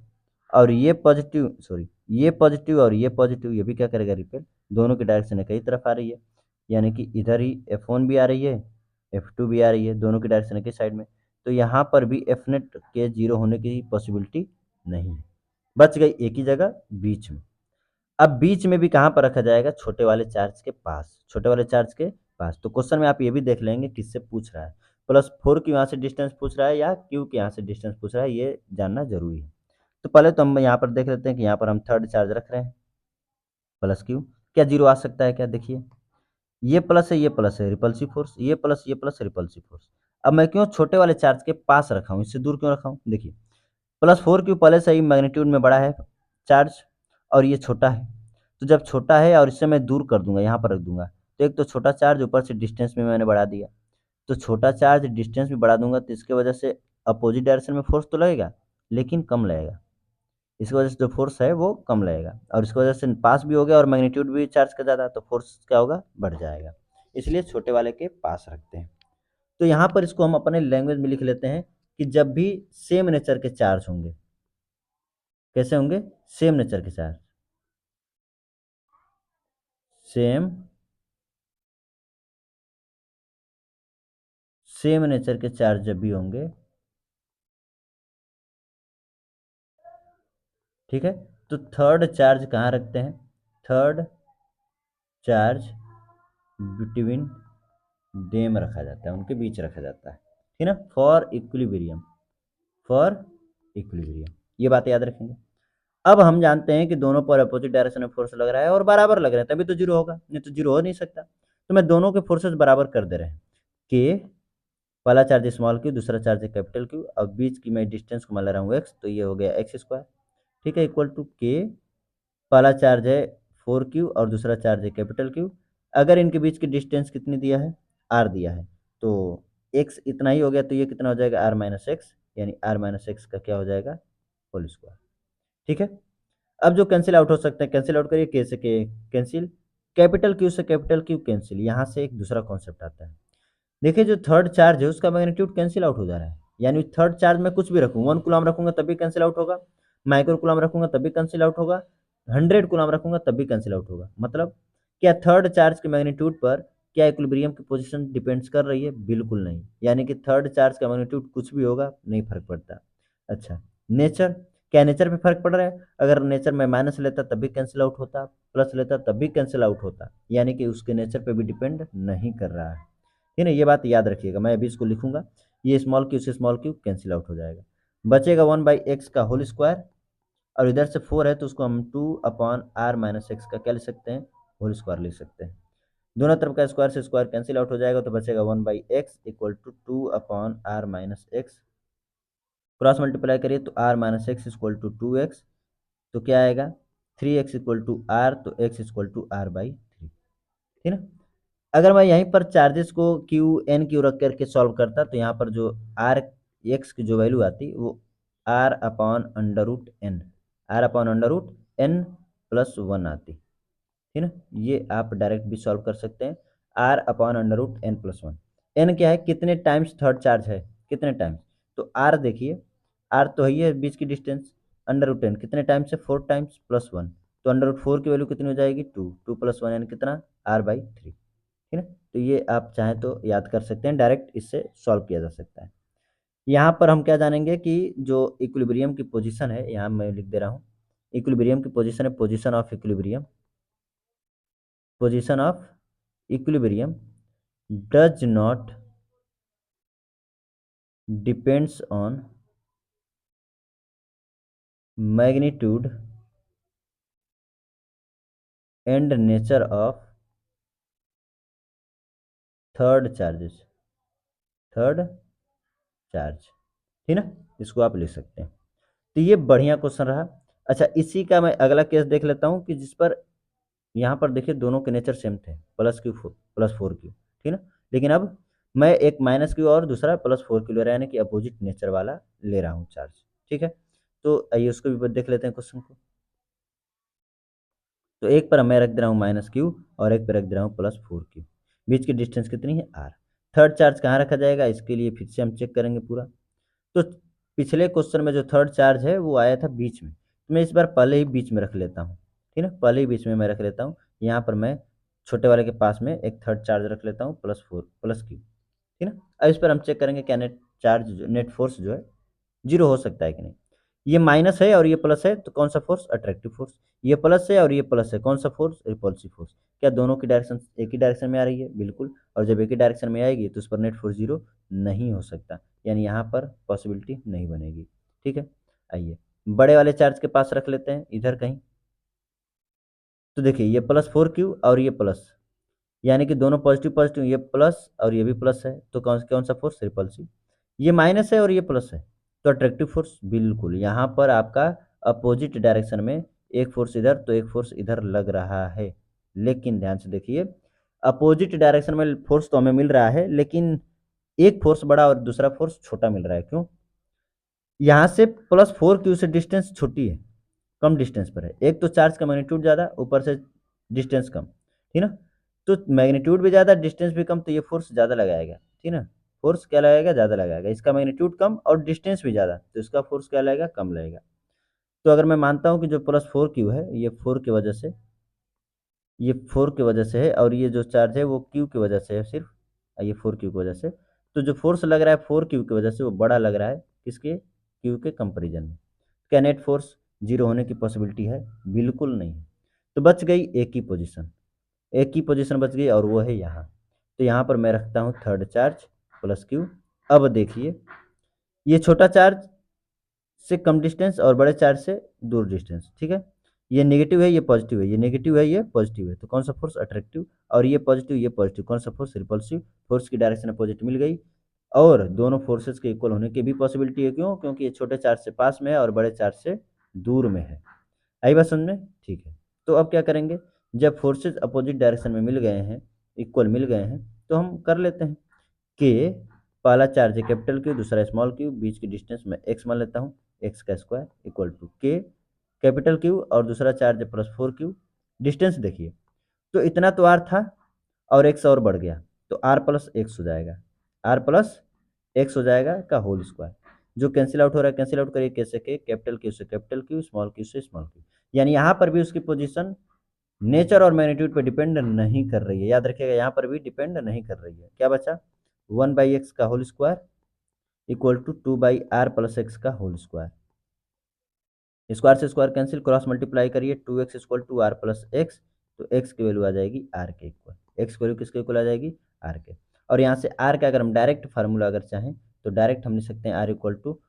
और ये पॉजिटिव, सॉरी, ये पॉजिटिव और ये पॉजिटिव, ये भी क्या करेगा, रिपेल। दोनों की डायरेक्शन एक ही तरफ आ रही है, यानी कि इधर ही F1 भी आ रही है, F2 भी आ रही है, दोनों की डायरेक्शन एक ही साइड में। तो यहाँ पर भी एफ नेट के जीरो होने की पॉसिबिलिटी नहीं है। बच गई एक ही जगह, बीच में। अब बीच में भी कहाँ पर रखा जाएगा, छोटे वाले चार्ज के पास, छोटे वाले चार्ज के पास। तो क्वेश्चन में आप ये भी देख लेंगे किससे पूछ रहा है, +4 की यहाँ से डिस्टेंस पूछ रहा है या क्यू के यहाँ से डिस्टेंस पूछ रहा है, ये जानना जरूरी है। तो पहले तो हम यहाँ पर देख लेते हैं कि यहाँ पर हम थर्ड चार्ज रख रहे हैं, प्लस क्यू। क्या जीरो आ सकता है क्या? देखिए, ये प्लस है, ये प्लस है, रिपल्सिव फोर्स, ये प्लस रिपल्सिव फोर्स। अब मैं क्यों छोटे वाले चार्ज के पास रखा हूँ, इससे दूर क्यों रखा हूँ? देखिए, +4 क्यू पहले से ही मैग्नीट्यूड में बड़ा है चार्ज, और ये छोटा है। तो जब छोटा है और इससे मैं दूर कर दूंगा, यहाँ पर रख दूंगा, तो एक तो छोटा चार्ज, ऊपर से डिस्टेंस में मैंने बढ़ा दिया। तो छोटा चार्ज डिस्टेंस भी बढ़ा दूंगा, तो इसके वजह से अपोजिट डायरेक्शन में फोर्स तो लगेगा, लेकिन कम लगेगा। इसकी वजह से जो फोर्स है वो कम लगेगा, और इसकी वजह से पास भी हो गया और मैग्नीट्यूड भी चार्ज का ज़्यादा, तो फोर्स क्या होगा, बढ़ जाएगा। इसलिए छोटे वाले के पास रखते हैं। तो यहाँ पर इसको हम अपने लैंग्वेज में लिख लेते हैं कि जब भी सेम नेचर के चार्ज होंगे, कैसे होंगे, सेम नेचर के चार्ज, सेम सेम नेचर के चार्ज जब भी होंगे, ठीक है, तो थर्ड चार्ज कहाँ रखते हैं, थर्ड चार्ज बिटवीन देम रखा जाता है, उनके बीच रखा जाता है, ठीक है ना, फॉर इक्विलिब्रियम, फॉर इक्विलिब्रियम। ये बात याद रखेंगे। अब हम जानते हैं कि दोनों पर अपोजिट डायरेक्शन में फोर्स लग रहा है और बराबर लग रहा है, तभी तो जीरो होगा, नहीं तो जीरो हो नहीं सकता। तो मैं दोनों के फोर्सेस बराबर कर दे रहे हैं कि पहला चार्ज स्मॉल क्यू, दूसरा चार्ज है कैपिटल क्यू। अब बीच की मैं डिस्टेंस को मान ले रहा हूँ एक्स, तो ये हो गया एक्स स्क्वायर, ठीक है, इक्वल टू के। पहला चार्ज है 4 क्यू और दूसरा चार्ज है कैपिटल क्यू। अगर इनके बीच की डिस्टेंस कितनी दिया है, आर दिया है, तो एक्स इतना ही हो गया, तो ये कितना हो जाएगा, R-X, यानी R-X का क्या हो जाएगा, होल स्क्वायर। ठीक है। अब जो कैंसिल आउट हो सकते हैं, कैंसिल आउट करिए, के से के कैंसिल, कैपिटल क्यू से कैपिटल क्यू कैंसिल। यहाँ से एक दूसरा कॉन्सेप्ट आता है। देखिए, जो थर्ड चार्ज है उसका मैग्नीट्यूड कैंसिल आउट हो जा रहा है, यानी थर्ड चार्ज में कुछ भी रखूँ, 1 कूलम रखूंगा तब भी कैंसिल आउट होगा, माइक्रो कूलम रखूंगा तब भी कैंसिल आउट होगा, 100 कूलम रखूंगा तब भी कैंसिल आउट होगा। मतलब क्या थर्ड चार्ज के मैग्नीट्यूड पर क्या इक्विलिब्रियम की पोजीशन डिपेंड्स कर रही है? बिल्कुल नहीं। यानी कि थर्ड चार्ज का मैग्नीट्यूड कुछ भी होगा, नहीं फर्क पड़ता। अच्छा, नेचर, क्या नेचर पे फर्क पड़ रहा है? अगर नेचर में माइनस लेता तब भी कैंसिल आउट होता, प्लस लेता तब भी कैंसिल आउट होता, यानी कि उसके नेचर पे भी डिपेंड नहीं कर रहा है। ठीक है, ये बात याद रखिएगा। मैं अभी इसको लिखूंगा, ये स्मॉल क्यू से स्मॉल क्यू कैंसिल आउट हो जाएगा, बचेगा 1/x का होल स्क्वायर, और इधर से 4 है तो उसको हम 2/R-X का क्या लिख सकते हैं, होल स्क्वायर लिख सकते हैं। दोनों तरफ का स्क्वायर से स्क्वायर कैंसिल आउट हो जाएगा, तो बचेगा 1/x equal to 2/R-X। Cross multiply करिए तो R-X इक्वल टू 2x, तो क्या आएगा, 3x इक्वल टू R, तो x इक्वल टू R/3। ठीक है ना। अगर मैं यहीं पर चार्जेस को क्यू एन क्यू रख करके सॉल्व करता, तो यहाँ पर जो आर एक्स की जो वैल्यू आती वो R/√n, R/√n+1 आती। ठीक है ना। ये आप डायरेक्ट भी सॉल्व कर सकते हैं, R/√n+1। एन क्या है, कितने टाइम्स थर्ड चार्ज है, कितने टाइम्स, तो आर देखिए, आर तो है बीच की डिस्टेंस, √10 कितने टाइम्स है, 4 टाइम्स +1, तो √4 की वैल्यू कितनी हो जाएगी, 2, 2+1 यानी कितना, R/3। ठीक है, तो ये आप चाहें तो याद कर सकते हैं, डायरेक्ट इससे सॉल्व किया जा सकता है। यहाँ पर हम क्या जानेंगे कि जो इक्विलिब्रियम की पोजीशन है, यहाँ मैं लिख दे रहा हूँ, इक्विलिब्रियम की पोजीशन है, position of equilibrium, position of equilibrium does not depends on magnitude and nature of third charges, third charge, ठीक ना। इसको आप लिख सकते हैं। तो ये बढ़िया क्वेश्चन रहा। अच्छा, इसी का मैं अगला केस देख लेता हूँ कि जिस पर यहाँ पर देखिए दोनों के नेचर सेम थे, plus Q plus four Q, ठीक ना। लेकिन अब मैं एक माइनस क्यू और दूसरा प्लस फोर क्यू ले रहा है, यानी कि अपोजिट नेचर वाला ले रहा हूँ चार्ज, ठीक है। तो आइए उसको भी देख लेते हैं क्वेश्चन को। तो एक पर मैं रख दे रहा हूँ माइनस क्यू और एक पर रख दे रहा हूँ प्लस फोर क्यू। बीच की डिस्टेंस कितनी है, आर। थर्ड चार्ज कहाँ रखा जाएगा, इसके लिए फिर से हम चेक करेंगे पूरा। तो पिछले क्वेश्चन में जो थर्ड चार्ज है वो आया था बीच में, तो मैं इस बार पहले ही बीच में रख लेता हूँ, ठीक है। पहले ही बीच में मैं रख लेता हूँ। यहाँ पर मैं छोटे वाले के पास में एक थर्ड चार्ज रख लेता हूँ, प्लस फोर प्लस क्यू, ठीक है। अब इस पर हम चेक करेंगे क्या नेट चार्ज नेट फोर्स जो है जीरो हो सकता है कि नहीं। ये माइनस है और ये प्लस है, तो कौन सा फोर्स, अट्रैक्टिव फोर्स। ये प्लस है और ये प्लस है, कौन सा फोर्स, रिपल्सिव फोर्स। क्या दोनों की डायरेक्शन एक ही डायरेक्शन में आ रही है, बिल्कुल। और जब एक ही डायरेक्शन में आएगी तो उस पर नेट फोर्स जीरो नहीं हो सकता, यानी यहाँ पर पॉसिबिलिटी नहीं बनेगी, ठीक है। आइए बड़े वाले चार्ज के पास रख लेते हैं इधर कहीं। तो देखिए ये प्लस फोर क्यू और ये प्लस, यानी कि दोनों पॉजिटिव पॉजिटिव, ये प्लस और ये भी प्लस है, तो कौन कौन सा फोर्स, रिपल्सिव। ये माइनस है और ये प्लस है, तो अट्रैक्टिव फोर्स, बिल्कुल। यहाँ पर आपका अपोजिट डायरेक्शन में एक फोर्स इधर तो एक फोर्स इधर लग रहा है, लेकिन ध्यान से देखिए अपोजिट डायरेक्शन में फोर्स तो हमें मिल रहा है, लेकिन एक फोर्स बड़ा और दूसरा फोर्स छोटा मिल रहा है। क्यों, यहाँ से प्लस फोर क्यू से डिस्टेंस छोटी है, कम डिस्टेंस पर है। एक तो चार्ज का मैग्नीट्यूड ज़्यादा, ऊपर से डिस्टेंस कम, ठीक ना। तो मैग्नीट्यूड भी ज़्यादा डिस्टेंस भी कम, तो ये फोर्स ज़्यादा लगाएगा, ठीक ना। फोर्स क्या लगाएगा, ज़्यादा लगाएगा। इसका मैग्नीट्यूड कम और डिस्टेंस भी ज़्यादा, तो इसका फोर्स क्या लगेगा, कम लगेगा। तो अगर मैं मानता हूँ कि जो प्लस फोर क्यू है ये फोर की वजह से, ये फोर की वजह से है, और ये जो चार्ज है वो क्यू की वजह से है सिर्फ, ये फोर क्यू की वजह से। तो जो फोर्स लग रहा है फोर क्यू की वजह से वो बड़ा लग रहा है किसके, क्यू के कंपेरिजन में। क्या नेट फोर्स जीरो होने की पॉसिबिलिटी है, बिल्कुल नहीं है। तो बच गई एक ही पोजीशन, एक ही पोजीशन बच गई और वो है यहाँ। तो यहाँ पर मैं रखता हूँ थर्ड चार्ज प्लस क्यू। अब देखिए ये छोटा चार्ज से कम डिस्टेंस और बड़े चार्ज से दूर डिस्टेंस, ठीक है। ये नेगेटिव है ये पॉजिटिव है, ये नेगेटिव है ये पॉजिटिव है, तो कौन सा फोर्स, अट्रैक्टिव। और ये पॉजिटिव, कौन सा फोर्स, रिपल्सिव। फोर्स की डायरेक्शन अपोजिट मिल गई, और दोनों फोर्सेस के इक्वल होने की भी पॉसिबिलिटी है। क्यों, क्योंकि ये छोटे चार्ज से पास में है और बड़े चार्ज से दूर में है। आई बात समझ में, ठीक है। तो अब क्या करेंगे, जब फोर्सेस अपोजिट डायरेक्शन में मिल गए हैं, इक्वल मिल गए हैं, तो हम कर लेते हैं कि पहला चार्ज है कैपिटल क्यू, दूसरा स्मॉल क्यू, बीच की डिस्टेंस मैं एक्स मान लेता हूँ, एक्स का स्क्वायर इक्वल टू के कैपिटल क्यू, और दूसरा चार्ज है प्लस फोर क्यू। डिस्टेंस देखिए, तो इतना तो आर था और एक्स और बढ़ गया, तो आर प्लस एक्स हो जाएगा, आर प्लस एक्स हो जाएगा का होल स्क्वायर। जो कैंसिल आउट हो रहा है कैंसिल आउट करिए, कैसे के कैपिटल क्यू से कैपिटल क्यू, स्मॉल क्यू से स्मॉल क्यू। यानी यहाँ पर भी उसकी पोजीशन नेचर और मैग्नीट्यूड पे डिपेंड नहीं कर रही है, याद रखिएगा, यहाँ पर भी डिपेंड नहीं कर रही है। क्या बचा, वन बाई एक्स का whole square equal to two by r plus x का होल स्क्वायर। स्क्वायर से स्क्वायर कैंसिल, क्रॉस मल्टीप्लाई करिए, two x equal to r plus x, तो एक्स की वैल्यू आ जाएगी आर के इक्वल। एक्स की वैल्यू किसके इक्वल आ जाएगी, आर के। और यहाँ से आर का अगर हम डायरेक्ट फार्मूला अगर चाहें तो डायरेक्ट हम लिख सकते हैं r equal to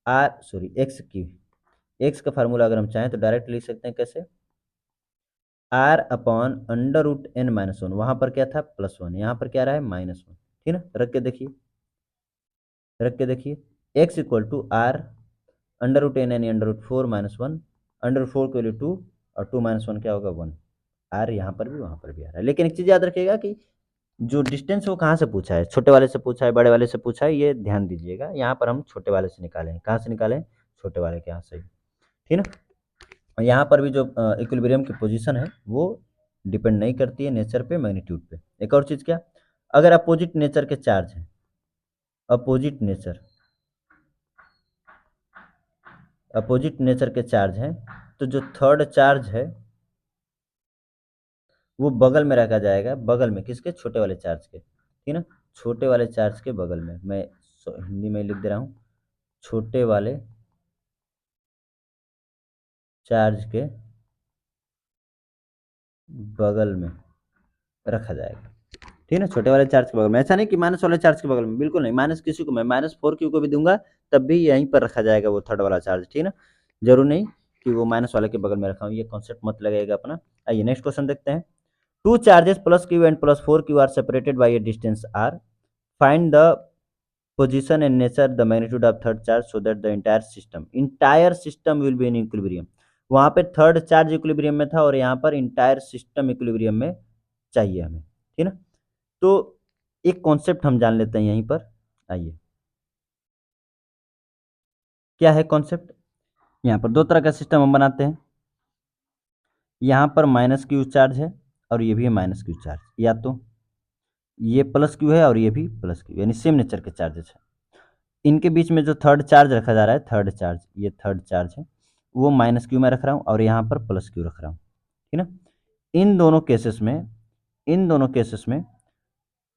r sorry x की, एक्स का फार्मूला अगर हम चाहें तो डायरेक्ट लिख सकते हैं कैसे, r upon under root n minus one. वहाँ पर क्या था प्लस वन, यहाँ पर क्या रहा है माइनस वन, ठीक है ना। रख के देखिए, रख के देखिए, X equal to R under root N यानी under root four minus one, under root four की वैल्यू टू, और टू माइनस वन क्या होगा वन। आर यहाँ पर भी वहाँ पर भी आ रहा है, लेकिन एक चीज़ याद रखिएगा कि जो डिस्टेंस वो कहाँ से पूछा है, छोटे वाले से पूछा है बड़े वाले से पूछा है, ये ध्यान दीजिएगा। यहाँ पर हम छोटे वाले से निकालें, कहाँ से निकालें, छोटे वाले के यहाँ से, ठीक ना। और यहाँ पर भी जो इक्विलिब्रियम की पोजीशन है वो डिपेंड नहीं करती है नेचर पे, मैग्नीट्यूड पे। एक और चीज़ क्या, अगर अपोजिट नेचर के चार्ज हैं, अपोजिट नेचर, अपोजिट नेचर के चार्ज हैं, तो जो थर्ड चार्ज है वो बगल में रखा जाएगा, बगल में किसके, छोटे वाले चार्ज के, ठीक है ना। छोटे वाले चार्ज के बगल में, मैं हिंदी में लिख दे रहा हूँ, छोटे वाले चार्ज के बगल में रखा जाएगा, ठीक है ना, छोटे वाले चार्ज के बगल में। ऐसा नहीं कि माइनस वाले चार्ज के बगल में, बिल्कुल नहीं। माइनस किसी को मैं -4q को भी दूंगा तब भी यहीं पर रखा जाएगा वो थर्ड वाला चार्ज, ठीक है ना। जरूर नहीं कि वो माइनस वाले के बगल में रखा हूँ, ये कॉन्सेप्ट मत लगाइएगा अपना। आइए नेक्स्ट क्वेश्चन देखते हैं। Two charges plus q and plus 4q are separated by a distance r, find the position and nature the magnitude of third charge so that the entire system will be in equilibrium। वहां पे third charge equilibrium में था और यहाँ पर entire system equilibrium में चाहिए हमें, ठीक है ना। तो एक कॉन्सेप्ट हम जान लेते हैं यहीं पर। आइए, क्या है कॉन्सेप्ट। यहाँ पर दो तरह का सिस्टम हम बनाते हैं। यहाँ पर माइनस क्यू चार्ज है और ये भी है माइनस क्यू चार्ज, या तो ये प्लस क्यू है और ये भी प्लस क्यू, यानी सेम नेचर के चार्जेस है। इनके बीच में जो थर्ड चार्ज रखा जा रहा है, थर्ड चार्ज, ये थर्ड चार्ज है, वो माइनस क्यू में रख रहा हूँ और यहाँ पर प्लस क्यू रख रहा हूँ, ठीक है ना। इन दोनों केसेस में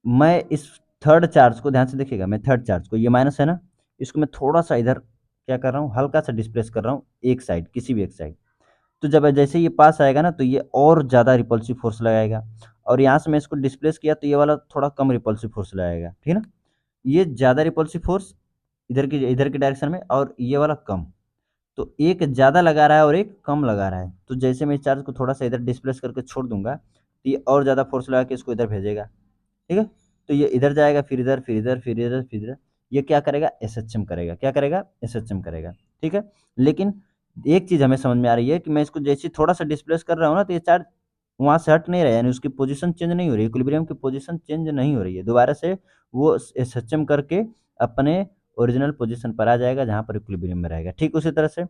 मैं इस थर्ड चार्ज को, ध्यान से देखिएगा, मैं थर्ड चार्ज को, ये माइनस है ना, इसको मैं थोड़ा सा इधर क्या कर रहा हूँ, हल्का सा डिस्प्लेस कर रहा हूँ एक साइड, किसी भी एक साइड। तो जब जैसे ये पास आएगा ना तो ये और ज़्यादा रिपल्सिव फोर्स लगाएगा, और यहाँ से मैं इसको डिस्प्लेस किया तो ये वाला थोड़ा कम रिपल्सिव फोर्स लगाएगा, ठीक है ना। ये ज़्यादा रिपल्सिव फोर्स इधर की डायरेक्शन में और ये वाला कम। तो एक ज़्यादा लगा रहा है और एक कम लगा रहा है। तो जैसे मैं इस चार्ज को थोड़ा सा इधर डिस्प्लेस करके छोड़ दूंगा तो ये और ज़्यादा फोर्स लगा के इसको इधर भेजेगा, ठीक है। तो ये इधर जाएगा, फिर इधर, फिर इधर, फिर इधर, फिर इधर। ये क्या करेगा, एसएचएम करेगा। क्या करेगा, एसएचएम करेगा, ठीक है। लेकिन एक चीज़ हमें समझ में आ रही है कि मैं इसको जैसे थोड़ा सा डिस्प्लेस कर रहा हूँ ना तो ये चार्ज वहाँ से हट नहीं रहा है, यानी उसकी पोजीशन चेंज नहीं हो रही है, इक्विलिब्रियम की पोजीशन चेंज नहीं हो रही है। दोबारा से वो एसएचएम करके अपने ओरिजिनल पोजीशन पर आ जाएगा जहाँ पर इक्विलिब्रियम में रहेगा। ठीक उसी तरह से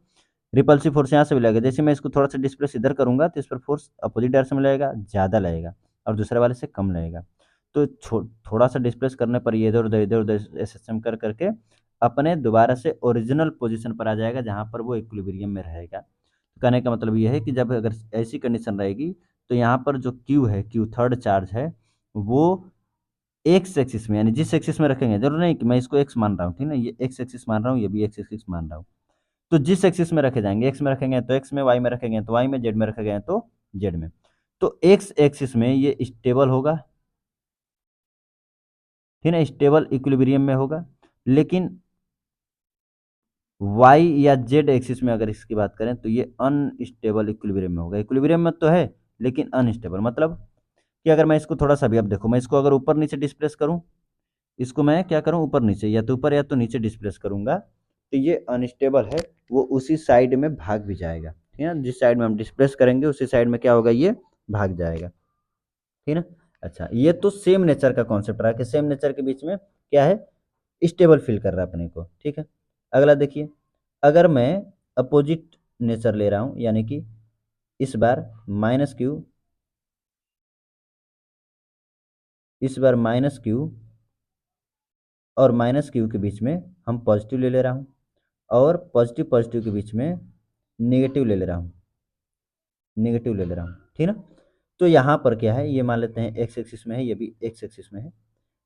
रिपल्सिव फोर्स यहाँ से भी लगेगा। जैसे मैं इसको थोड़ा सा डिस्प्लेस इधर करूंगा तो इस पर फोर्स अपोजिट डायरेक्शन में लगेगा, ज़्यादा लगेगा, और दूसरे वाले से कम लगेगा। तो थोड़ा सा डिस्प्लेस करने पर ये इधर उधर एसएचएम कर करके अपने दोबारा से ओरिजिनल पोजीशन पर आ जाएगा जहाँ पर वो इक्विलिब्रियम में रहेगा। तो कहने का मतलब ये है कि जब अगर ऐसी कंडीशन रहेगी तो यहाँ पर जो क्यू है, क्यू थर्ड चार्ज है, वो एक्स एक्सिस में, यानी जिस एक्सिस में रखेंगे, जरूर नहीं कि मैं इसको एक्स मान रहा हूँ, ठीक है ना, ये एक्स एक्सिस मान रहा हूँ, ये भी एक्स एक्सिस मान रहा हूँ। तो जिस एक्सिस में रखे जाएंगे, एक्स में रखेंगे तो एक्स में, वाई में रखेंगे तो वाई में, जेड में रखेंगे तो जेड में। तो एक्स एक्सिस में ये स्टेबल होगा, ठीक है ना, स्टेबल इक्विलिब्रियम में होगा। लेकिन वाई या जेड एक्सिस में अगर इसकी बात करें तो ये अनस्टेबल इक्विलिब्रियम में होगा। इक्विलिब्रियम में तो है लेकिन अनस्टेबल, मतलब कि अगर मैं इसको थोड़ा सा भी, अब देखो मैं इसको अगर ऊपर नीचे डिस्प्लेस करूं, इसको मैं क्या करूं, ऊपर नीचे, या तो ऊपर या तो नीचे डिस्प्लेस करूंगा तो ये अनस्टेबल है, वो उसी साइड में भाग भी जाएगा, ठीक है ना। जिस साइड में हम डिस्प्लेस करेंगे उसी साइड में क्या होगा, ये भाग जाएगा, ठीक है ना। अच्छा, ये तो सेम नेचर का कॉन्सेप्ट रहा कि सेम नेचर के बीच में क्या है, स्टेबल फील कर रहा है अपने को, ठीक है। अगला देखिए, अगर मैं अपोजिट नेचर ले रहा हूं, यानी कि इस बार माइनस क्यू, इस बार माइनस क्यू और माइनस क्यू के बीच में हम पॉजिटिव ले ले रहा हूँ, और पॉजिटिव पॉजिटिव के बीच में नेगेटिव ले ले रहा हूँ, नेगेटिव ले ले रहा हूँ, ठीक है ना। तो यहाँ पर क्या है, ये मान लेते हैं एक्स एक्सिस में है, ये भी एक्स एक्सिस में है।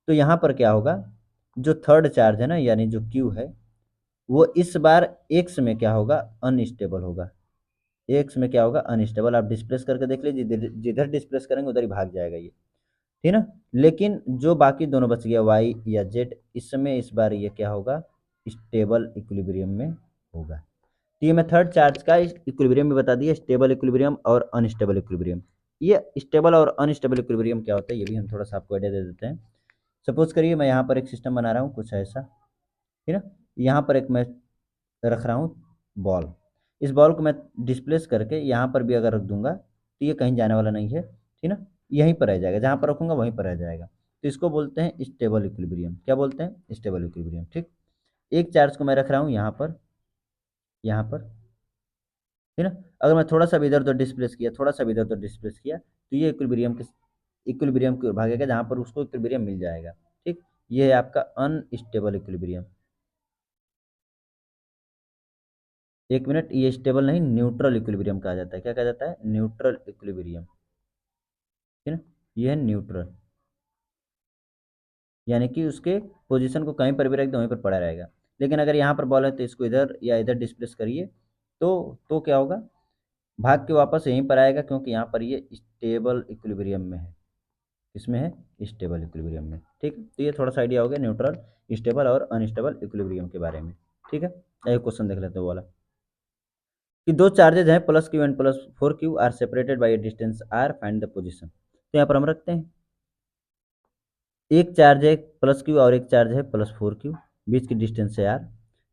तो यहाँ पर क्या होगा, जो थर्ड चार्ज है ना, यानी जो क्यू है, वो इस बार एक्स में क्या होगा, अनस्टेबल होगा। एक्स में क्या होगा, अनस्टेबल। आप डिस्प्लेस करके देख लीजिए, जिधर जिधर डिस्प्लेस करेंगे उधर ही भाग जाएगा ये, ठीक है ना। लेकिन जो बाकी दोनों बच गया, वाई या जेड, इसमें इस बार ये क्या होगा, स्टेबल इक्विलिब्रियम में होगा। तो ये मैं थर्ड चार्ज का इक्विलिब्रियम भी बता दिया, स्टेबल इक्विलिब्रियम और अनस्टेबल इक्विलिब्रियम। ये स्टेबल और अनस्टेबल इक्विलिब्रियम क्या होता है, ये भी हम थोड़ा सा आपको आइडिया दे देते हैं। सपोज करिए मैं यहाँ पर एक सिस्टम बना रहा हूँ कुछ ऐसा, ठीक है ना। यहाँ पर एक मैं रख रहा हूँ बॉल, इस बॉल को मैं डिस्प्लेस करके यहाँ पर भी अगर रख दूंगा तो ये कहीं जाने वाला नहीं है, ठीक है ना, यहीं पर रह जाएगा, जहाँ पर रखूंगा वहीं पर रह जाएगा। तो इसको बोलते हैं स्टेबल इक्विलिब्रियम। क्या बोलते हैं, स्टेबल इक्विलिब्रियम, ठीक। एक चार्ज को मैं रख रहा हूँ यहाँ पर, यहाँ पर, ठीक है ना। अगर मैं थोड़ा सा भी इधर उधर डिस्प्लेस किया, थोड़ा सा भी इधर उधर डिस्प्लेस किया तो ये इक्विलिब्रियम की ओर भागेगा जहाँ पर उसको इक्विलिब्रियम मिल जाएगा, ठीक। ये है आपका अनस्टेबल इक्विलिब्रियम। एक मिनट, ये स्टेबल नहीं, न्यूट्रल इक्विलिब्रियम कहा जाता है। क्या कहा जाता है, न्यूट्रल इक्विलिब्रियम, ठीक है ना। ये है न्यूट्रल, यानी कि उसके पोजीशन को कहीं पर भी रख दो वहीं पर पड़ा रहेगा। लेकिन अगर यहाँ पर बॉल है तो इसको इधर या इधर डिस्प्लेस करिए तो क्या होगा, भाग के वापस यहीं पर आएगा, क्योंकि यहाँ पर ये स्टेबल इक्विलिब्रियम में है, इसमें है स्टेबल इक्विलिब्रियम में। ठीक है, तो ये थोड़ा सा आइडिया हो गया न्यूट्रल, स्टेबल और अनस्टेबल इक्विलिब्रियम के बारे में। ठीक है, एक क्वेश्चन देख लेते हैं वो वाला कि दो चार्जेज हैं plus q and plus four q are separated by a distance r, find the position. तो यहाँ पर हम रखते हैं एक चार्ज है प्लस क्यू और एक चार्ज है प्लस फोर क्यू, बीच की डिस्टेंस है आर।